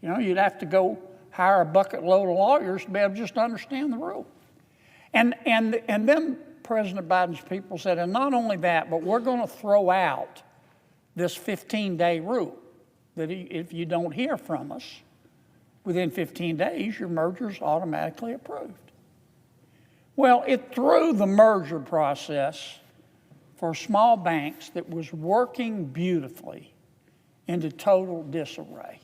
You know, you'd have to go hire a bucket load of lawyers to be able to just understand the rule. And then President Biden's people said, and not only that, but we're going to throw out this 15-day rule that if you don't hear from us within 15 days, your merger is automatically approved. Well, it threw the merger process for small banks that was working beautifully into total disarray.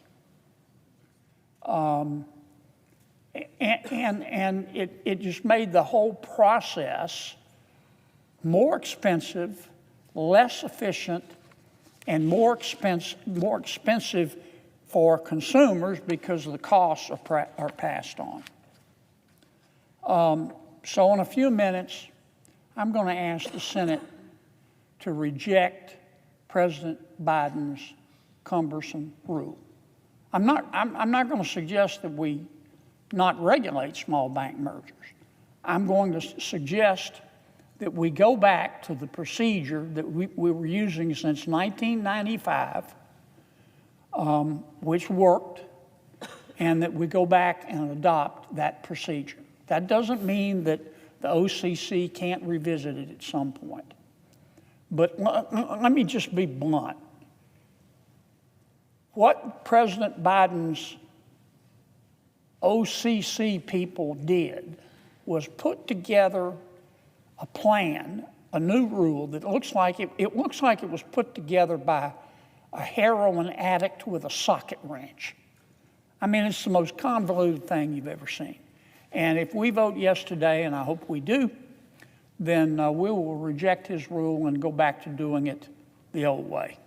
And it just made the whole process more expensive, less efficient, and more expensive for consumers because the costs are passed on. So in a few minutes, I'm going to ask the Senate to reject President Biden's cumbersome rule. I'm not going to suggest that we not regulate small bank mergers. I'm going to suggest that we go back to the procedure that we were using since 1995, which worked, and that we go back and adopt that procedure. That doesn't mean that the OCC can't revisit it at some point. But let me just be blunt. What President Biden's OCC people did was put together a plan, a new rule that looks like it looks like it was put together by a heroin addict with a socket wrench. I mean, it's the most convoluted thing you've ever seen. And if we vote yes today, and I hope we do, then we will reject his rule and go back to doing it the old way.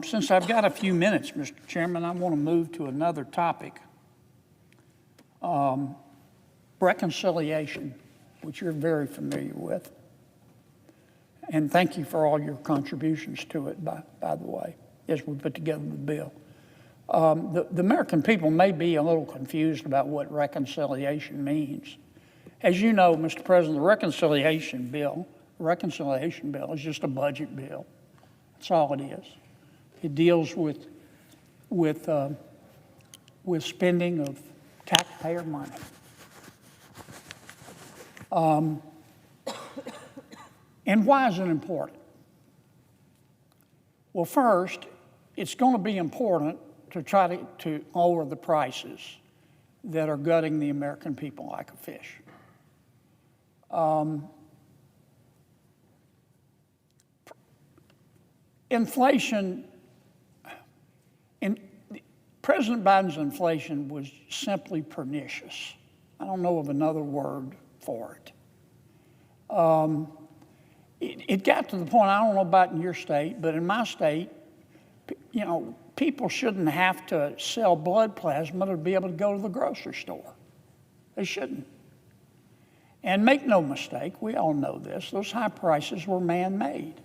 Since I've got a few minutes, Mr. Chairman, I want to move to another topic. Reconciliation, which you're very familiar with. And thank you for all your contributions to it, by the way, as we put together the bill. The American people may be a little confused about what reconciliation means. As you know, Mr. President, the reconciliation bill is just a budget bill. That's all it is. It deals with spending of taxpayer money. And why is it important? Well, first, it's going to be important to try to lower the prices that are gutting the American people like a fish. Inflation, President Biden's inflation was simply pernicious. I don't know of another word for it. It got to the point, I don't know about in your state, but in my state, you know, people shouldn't have to sell blood plasma to be able to go to the grocery store. They shouldn't. And make no mistake, we all know this, those high prices were man-made.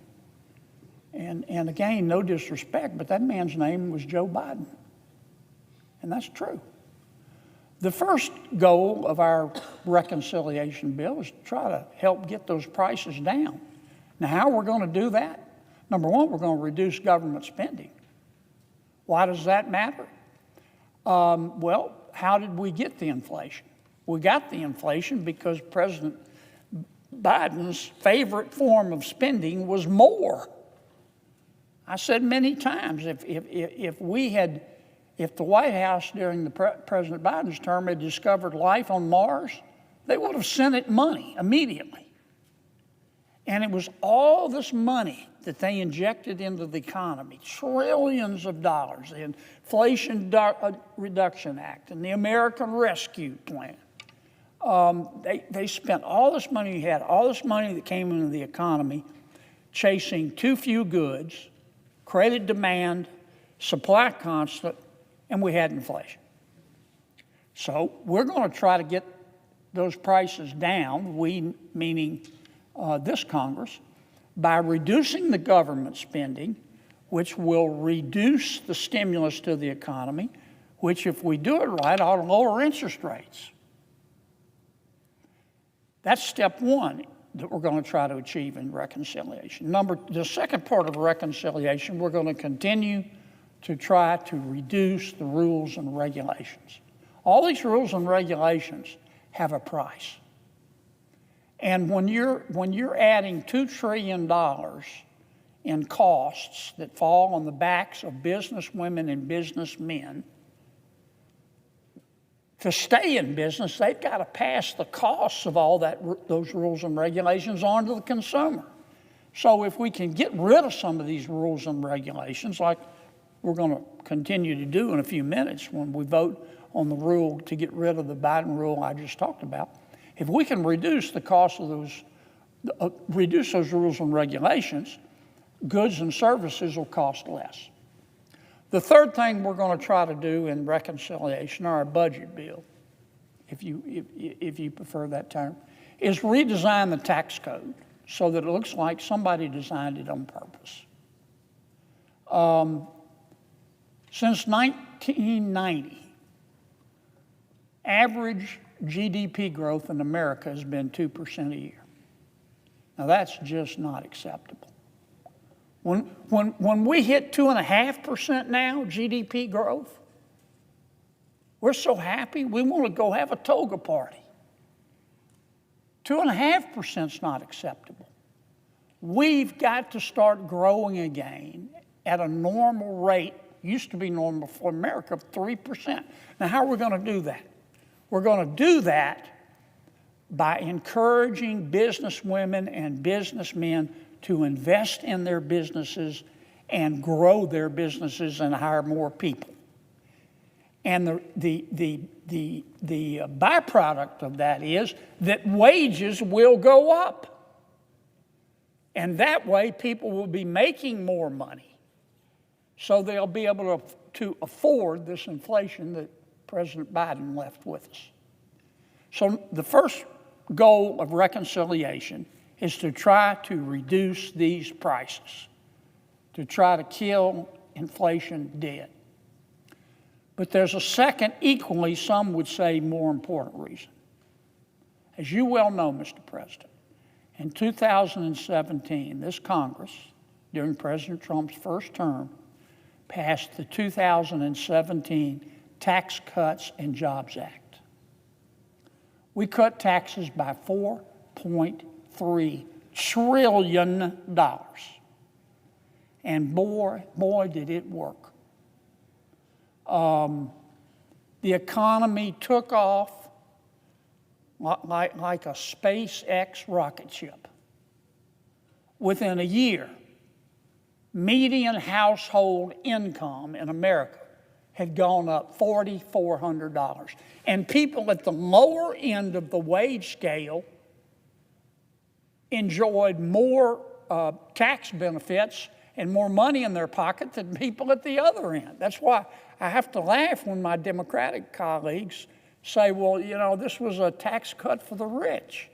And again, no disrespect, but that man's name was Joe Biden. And that's true. The first goal of our reconciliation bill is to try to help get those prices down. Now, how we're going to do that? Number one, we're going to reduce government spending. Why does that matter? Well, how did we get the inflation? We got the inflation because President Biden's favorite form of spending was more. I said many times, if the White House during the President Biden's term had discovered life on Mars, they would have sent it money immediately. And it was all this money that they injected into the economy, trillions of dollars, the Inflation Reduction Act and the American Rescue Plan. They spent all this money, you had all this money that came into the economy chasing too few goods, created demand, supply constant, and we had inflation. So we're going to try to get those prices down, we meaning this Congress, by reducing the government spending, which will reduce the stimulus to the economy, which if we do it right ought to lower interest rates. That's step one that we're going to try to achieve in reconciliation. The second part of reconciliation, we're going to continue to try to reduce the rules and regulations. All these rules and regulations have a price. And when you're adding $2 trillion in costs that fall on the backs of businesswomen and businessmen, to stay in business, they've got to pass the costs of all those rules and regulations on to the consumer. So if we can get rid of some of these rules and regulations, like we're going to continue to do in a few minutes when we vote on the rule to get rid of the Biden rule I just talked about, if we can reduce the cost of those, reduce those rules and regulations, goods and services will cost less. The third thing we're going to try to do in reconciliation, or our budget bill, if you prefer that term, is redesign the tax code so that it looks like somebody designed it on purpose. Since 1990, average GDP growth in America has been 2% a year. Now that's just not acceptable. When we hit 2.5% now, GDP growth, we're so happy we want to go have a toga party. 2.5% is not acceptable. We've got to start growing again at a normal rate, used to be normal for America, of 3%. Now how are we going to do that? We're going to do that by encouraging businesswomen and businessmen to invest in their businesses and grow their businesses and hire more people. And the byproduct of that is that wages will go up. And that way people will be making more money. So they'll be able to afford this inflation that President Biden left with us. So the first goal of reconciliation is to try to reduce these prices, to try to kill inflation dead. But there's a second, equally, some would say more important reason. As you well know, Mr. President, in 2017, this Congress, during President Trump's first term, passed the 2017 Tax Cuts and Jobs Act. We cut taxes by $4.3 trillion. And boy, did it work. The economy took off like a SpaceX rocket ship. Within a year, median household income in America had gone up $4,400. And people at the lower end of the wage scale enjoyed more tax benefits and more money in their pocket than people at the other end. That's why I have to laugh when my Democratic colleagues say, well, you know, this was a tax cut for the rich.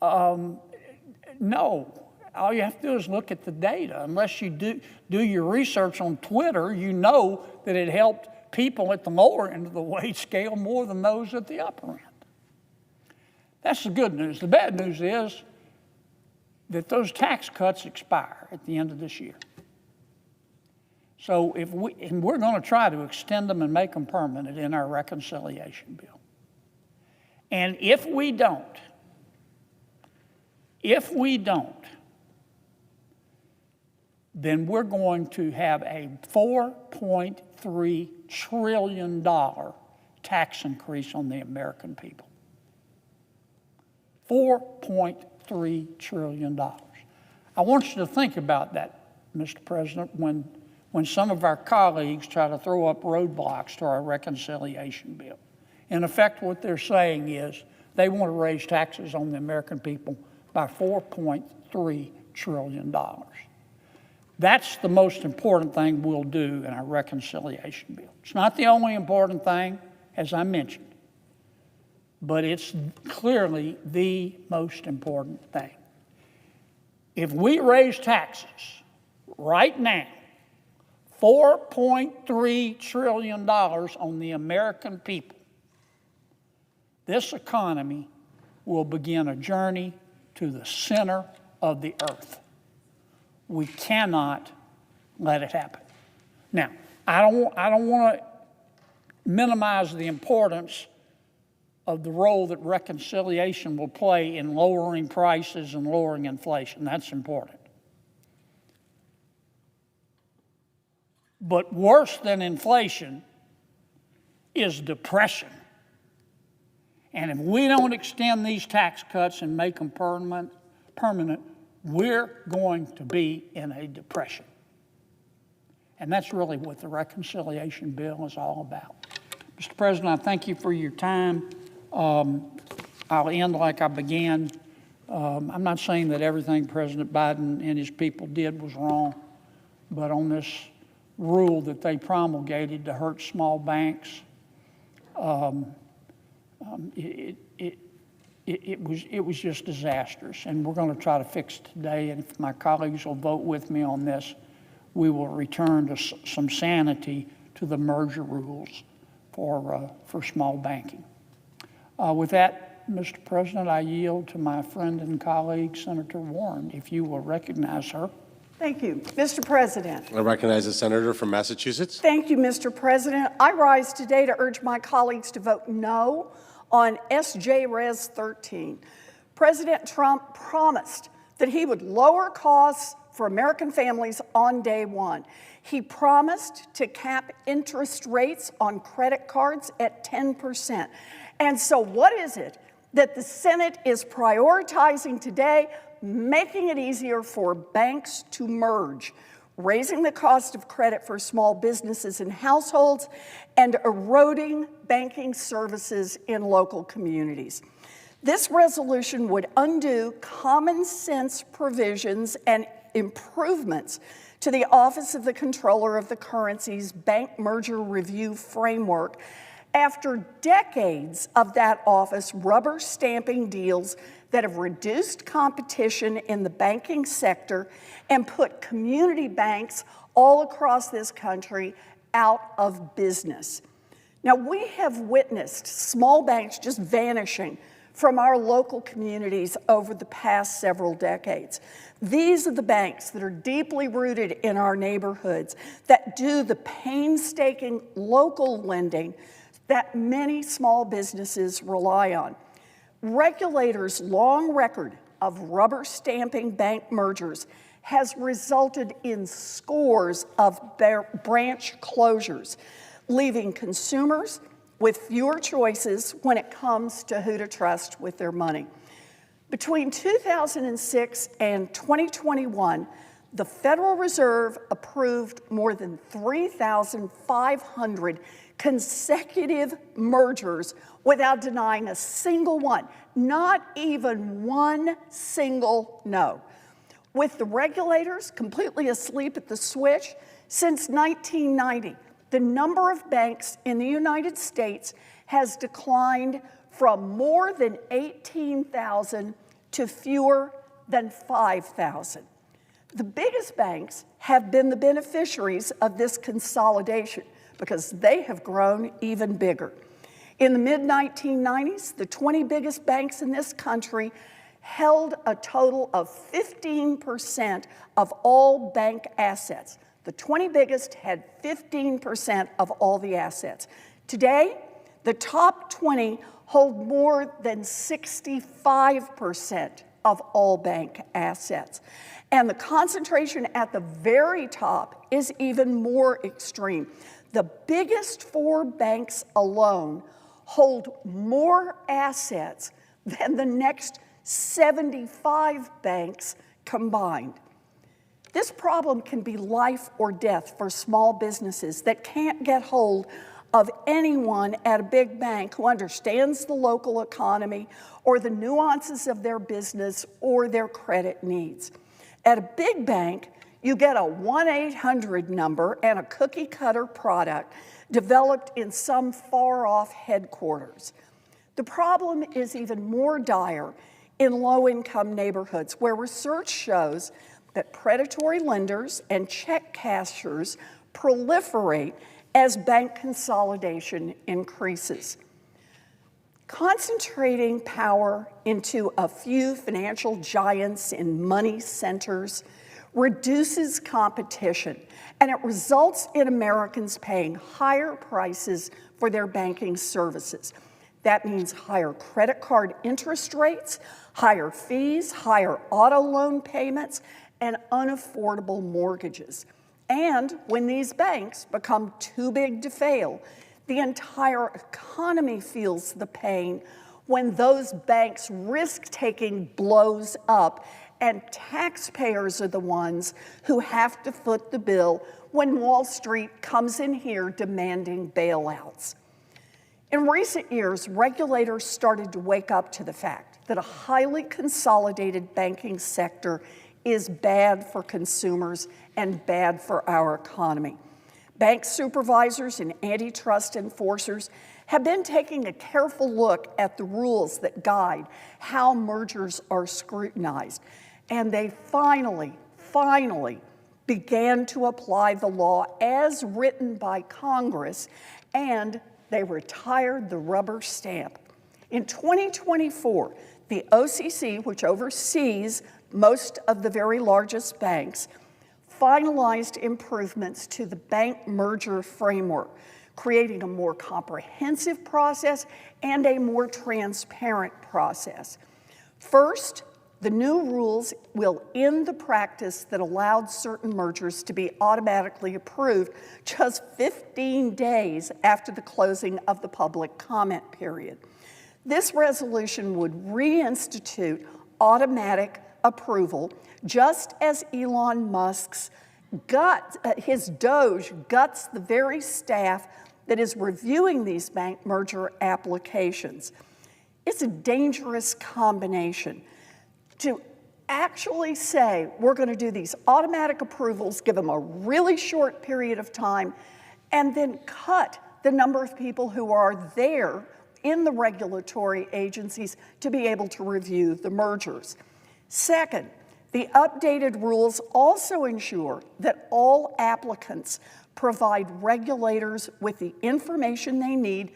No. All you have to do is look at the data. Unless you do your research on Twitter, you know that it helped people at the lower end of the wage scale more than those at the upper end. That's the good news. The bad news is that those tax cuts expire at the end of this year. So we're going to try to extend them and make them permanent in our reconciliation bill. And if we don't, then we're going to have a $4.3 trillion tax increase on the American people. $4.3 trillion. I want you to think about that, Mr. President, when some of our colleagues try to throw up roadblocks to our reconciliation bill. In effect, what they're saying is they want to raise taxes on the American people by $4.3 trillion. That's the most important thing we'll do in our reconciliation bill. It's not the only important thing, as I mentioned, but it's clearly the most important thing. If we raise taxes right now, $4.3 trillion on the American people, this economy will begin a journey to the center of the earth. We cannot let it happen. Now, I don't want to minimize the importance of the role that reconciliation will play in lowering prices and lowering inflation. That's important. But worse than inflation is depression. And if we don't extend these tax cuts and make them permanent, we're going to be in a depression. And that's really what the reconciliation bill is all about. Mr. President, I thank you for your time. I'll end like I began. I'm not saying that everything President Biden and his people did was wrong, but on this rule that they promulgated to hurt small banks, it was just disastrous, and we're going to try to fix it today. And if my colleagues will vote with me on this, we will return to some sanity to the merger rules for small banking. With that, Mr. President, I yield to my friend and colleague, Senator Warren, if you will recognize her. Thank you. Mr. President. I recognize the senator from Massachusetts. Thank you, Mr. President. I rise today to urge my colleagues to vote no on SJ Res 13. President Trump promised that he would lower costs for American families on day one. He promised to cap interest rates on credit cards at 10%. And so what is it that the Senate is prioritizing today? Making it easier for banks to merge, raising the cost of credit for small businesses and households, and eroding banking services in local communities. This resolution would undo common sense provisions and improvements to the Office of the Comptroller of the Currency's Bank Merger Review Framework after decades of that office rubber stamping deals that have reduced competition in the banking sector and put community banks all across this country out of business. Now, we have witnessed small banks just vanishing from our local communities over the past several decades. These are the banks that are deeply rooted in our neighborhoods, that do the painstaking local lending that many small businesses rely on. Regulators' long record of rubber stamping bank mergers has resulted in scores of branch closures, leaving consumers with fewer choices when it comes to who to trust with their money. Between 2006 and 2021, the Federal Reserve approved more than 3,500 consecutive mergers without denying a single one, not even one single no. With the regulators completely asleep at the switch, since 1990, the number of banks in the United States has declined from more than 18,000 to fewer than 5,000. The biggest banks have been the beneficiaries of this consolidation because they have grown even bigger. In the mid-1990s, the 20 biggest banks in this country held a total of 15% of all bank assets. The 20 biggest had 15% of all the assets. Today, the top 20 hold more than 65% of all bank assets. And the concentration at the very top is even more extreme. The biggest 4 banks alone hold more assets than the next 75 banks combined. This problem can be life or death for small businesses that can't get hold of anyone at a big bank who understands the local economy or the nuances of their business or their credit needs. At a big bank, you get a 1-800 number and a cookie-cutter product developed in some far-off headquarters. The problem is even more dire in low-income neighborhoods, where research shows that predatory lenders and check cashers proliferate as bank consolidation increases. Concentrating power into a few financial giants in money centers reduces competition, and it results in Americans paying higher prices for their banking services. That means higher credit card interest rates, higher fees, higher auto loan payments, and unaffordable mortgages. And when these banks become too big to fail, The entire economy feels the pain when those banks' risk-taking blows up and taxpayers are the ones who have to foot the bill when Wall Street comes in here demanding bailouts. In recent years, regulators started to wake up to the fact that a highly consolidated banking sector is bad for consumers and bad for our economy. Bank supervisors and antitrust enforcers have been taking a careful look at the rules that guide how mergers are scrutinized, and they finally began to apply the law as written by Congress, and they retired the rubber stamp. In 2024, the OCC, which oversees most of the very largest banks, finalized improvements to the bank merger framework, creating a more comprehensive process and a more transparent process. First, the new rules will end the practice that allowed certain mergers to be automatically approved just 15 days after the closing of the public comment period. This resolution would reinstitute automatic approval, just as Elon Musk's his Doge guts the very staff that is reviewing these bank merger applications. It's a dangerous combination to actually say we're going to do these automatic approvals, give them a really short period of time, and then cut the number of people who are there in the regulatory agencies to be able to review the mergers. Second, the updated rules also ensure that all applicants provide regulators with the information they need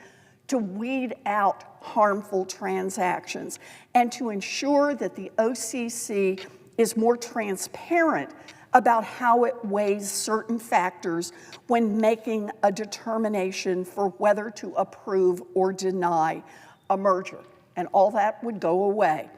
to weed out harmful transactions and to ensure that the OCC is more transparent about how it weighs certain factors when making a determination for whether to approve or deny a merger. And all that would go away.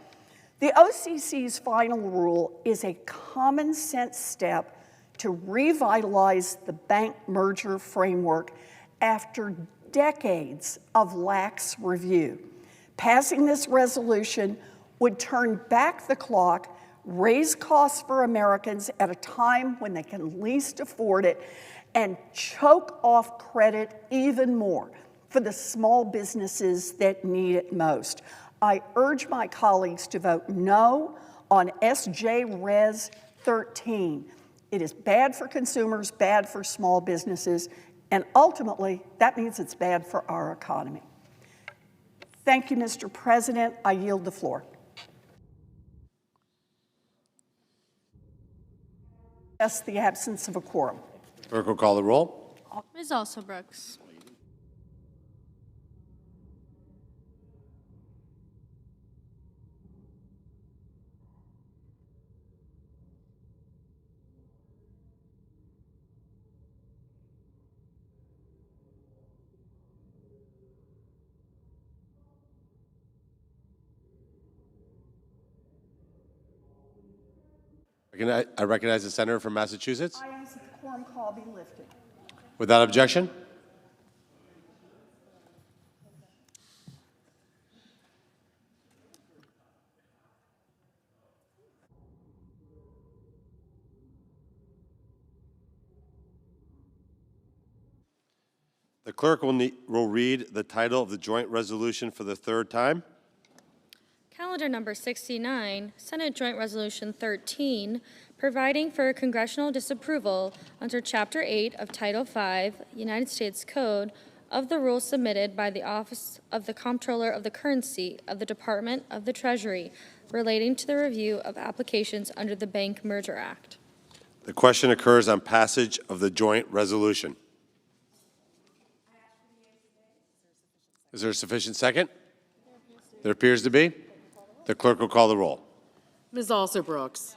The OCC's final rule is a common sense step to revitalize the bank merger framework after decades of lax review. Passing this resolution would turn back the clock, raise costs for Americans at a time when they can least afford it, and choke off credit even more for the small businesses that need it most. I urge my colleagues to vote no on SJ Res 13. It is bad for consumers, bad for small businesses, and ultimately, that means it's bad for our economy. Thank you, Mr. President. I yield the floor. Yes, the absence of a quorum. Clerk will call the roll. Ms. Alsobrooks. I recognize the senator from Massachusetts. I ask that the quorum call be lifted. Without objection. The clerk will read the title of the joint resolution for the third time. Calendar number 69, Senate Joint Resolution 13, providing for congressional disapproval under Chapter 8 of Title 5, United States Code, of the rules submitted by the Office of the Comptroller of the Currency of the Department of the Treasury relating to the review of applications under the Bank Merger Act. The question occurs on passage of the joint resolution. Is there a sufficient second? There appears to be. The clerk will call the roll. Ms. Alsobrooks.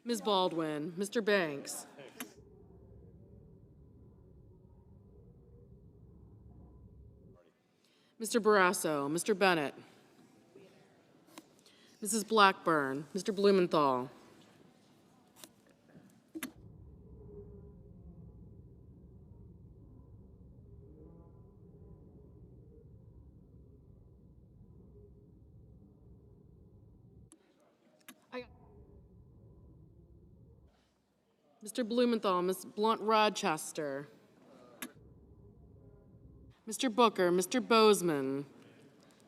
Ms. Baldwin, Mr. Banks, Mr. Barrasso, Mr. Bennett, Mrs. Blackburn, Mr. Blumenthal, Mr. Blumenthal, Ms. Blunt-Rochester, Mr. Booker, Mr. Bozeman,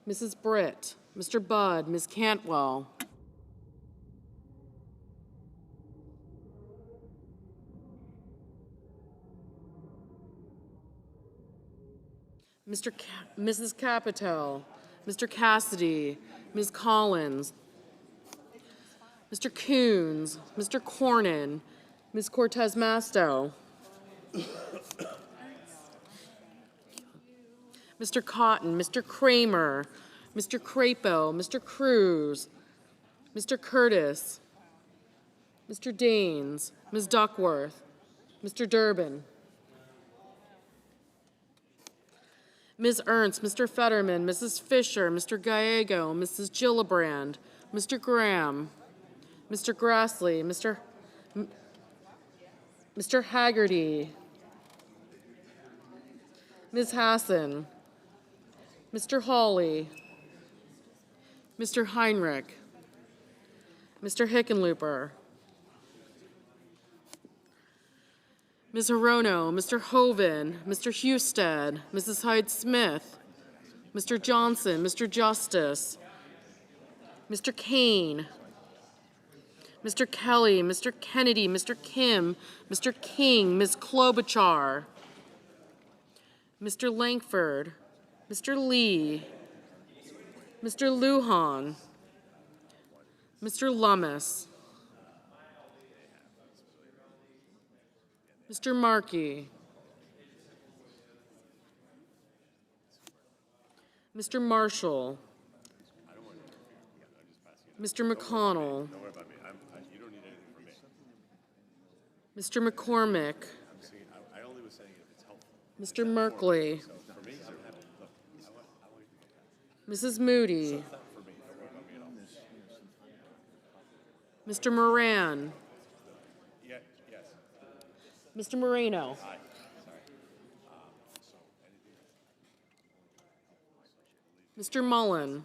Mrs. Britt, Mr. Budd, Ms. Cantwell, Mrs. Capito, Mr. Cassidy, Ms. Collins, Mr. Coons, Mr. Cornyn, Ms. Cortez Masto, Mr. Cotton, Mr. Kramer, Mr. Crapo, Mr. Cruz, Mr. Curtis, Mr. Daines, Ms. Duckworth, Mr. Durbin, Ms. Ernst, Mr. Fetterman, Mrs. Fisher, Mr. Gallego, Mrs. Gillibrand, Mr. Graham, Mr. Grassley, Mr. Haggerty, Ms. Hassan, Mr. Hawley, Mr. Heinrich, Mr. Hickenlooper, Ms. Hirono, Mr. Hoven, Mr. Husted, Mrs. Hyde-Smith, Mr. Johnson, Mr. Justice, Mr. Kane, Mr. Kelly, Mr. Kennedy, Mr. Kim, Mr. King, Ms. Klobuchar, Mr. Langford, Mr. Lee, Mr. Lujan, Mr. Lummis, Mr. Markey, Mr. Marshall, Mr. McConnell, Mr. McCormick, Mr. Merkley, Mrs. Moody, Mr. Moran, Mr. Moreno, Mr. Mullen,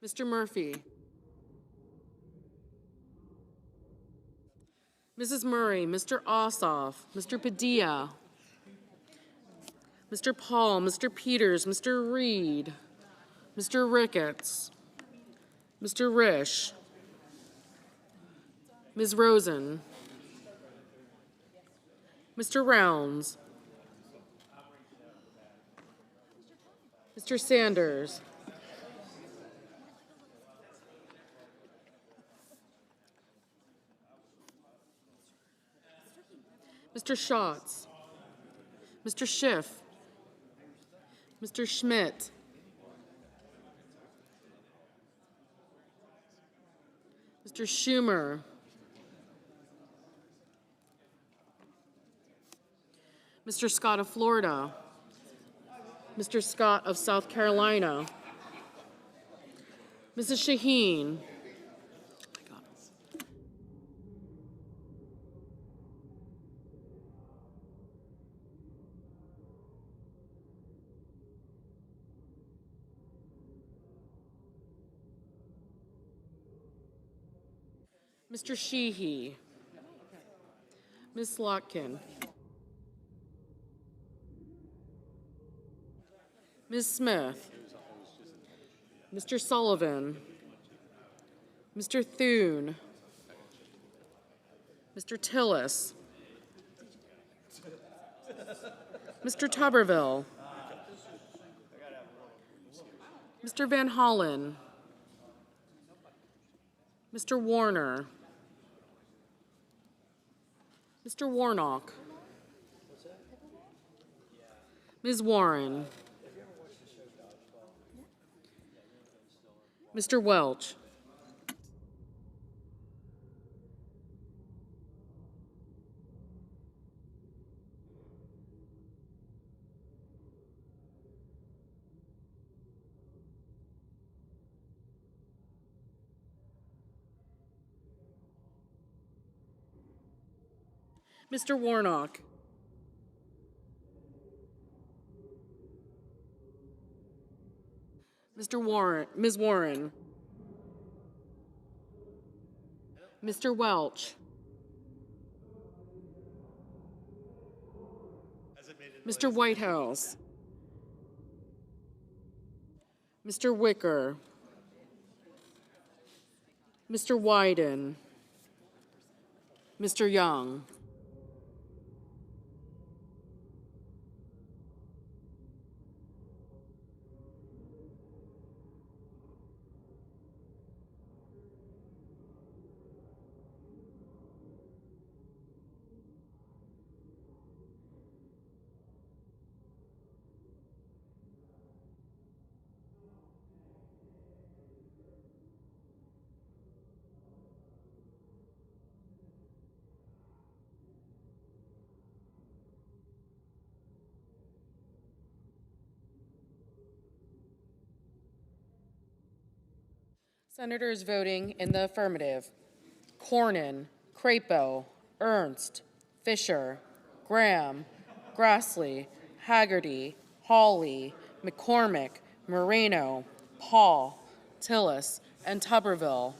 Mr. Murphy, Mrs. Murray, Mr. Ossoff, Mr. Padilla, Mr. Paul, Mr. Peters, Mr. Reed, Mr. Ricketts, Mr. Risch, Ms. Rosen, Mr. Rounds, Mr. Sanders, Mr. Schatz, Mr. Schiff, Mr. Schmidt, Mr. Schumer, Mr. Scott of Florida, Mr. Scott of South Carolina, Mrs. Shaheen, Mr. Sheehy, Ms. Slotkin, Ms. Smith, Mr. Sullivan, Mr. Thune, Mr. Tillis. Mr. Tuberville. Mr. Van Hollen. Mr. Warner. Mr. Warnock. Ms. Warren. Mr. Welch. Mr. Warnock. Mr. Warren, Ms. Warren. Mr. Welch. Mr. Whitehouse. Mr. Wicker. Mr. Wyden. Mr. Young. Senators voting in the affirmative: Cornyn, Crapo, Ernst, Fisher, Graham, Grassley, Haggerty, Hawley, McCormick, Moreno, Paul, Tillis, and Tuberville.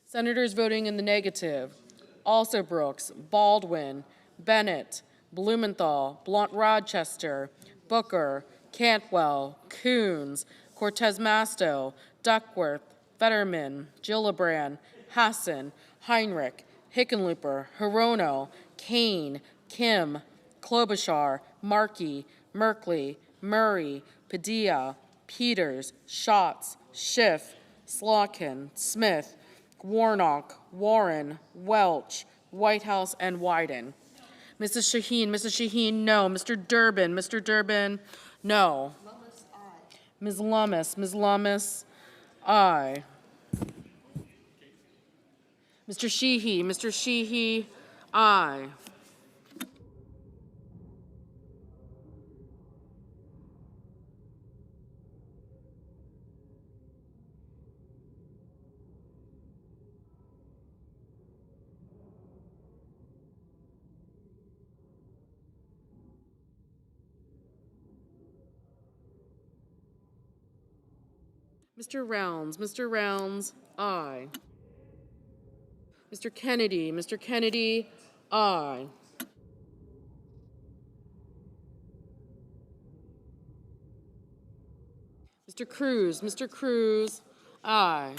Senators voting in the negative: Also Brooks, Baldwin, Bennett, Blumenthal, Blount-Rochester, Booker, Cantwell, Coons, Cortez Masto, Duckworth, Fetterman, Gillibrand, Hassan, Heinrich, Hickenlooper, Hirono, Kane, Kim, Klobuchar, Markey, Merkley, Murray, Padilla, Peters, Schatz, Schiff, Slotkin, Smith, Warnock, Warren, Welch, Whitehouse, and Wyden. Mrs. Shaheen, no. Mr. Durbin, no. Ms. Lummis, aye. Mr. Sheehy, aye. Mr. Rounds, aye. Mr. Kennedy, aye. Mr. Cruz, aye.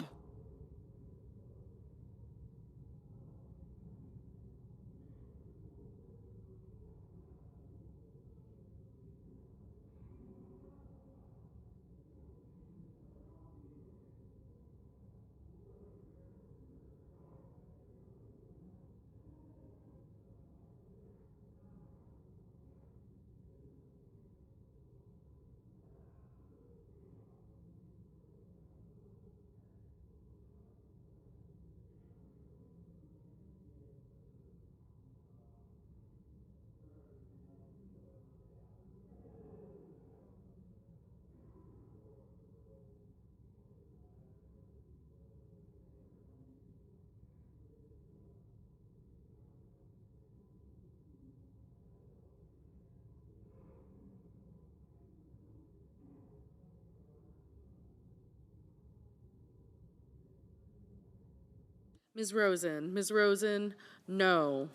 Ms. Rosen, no.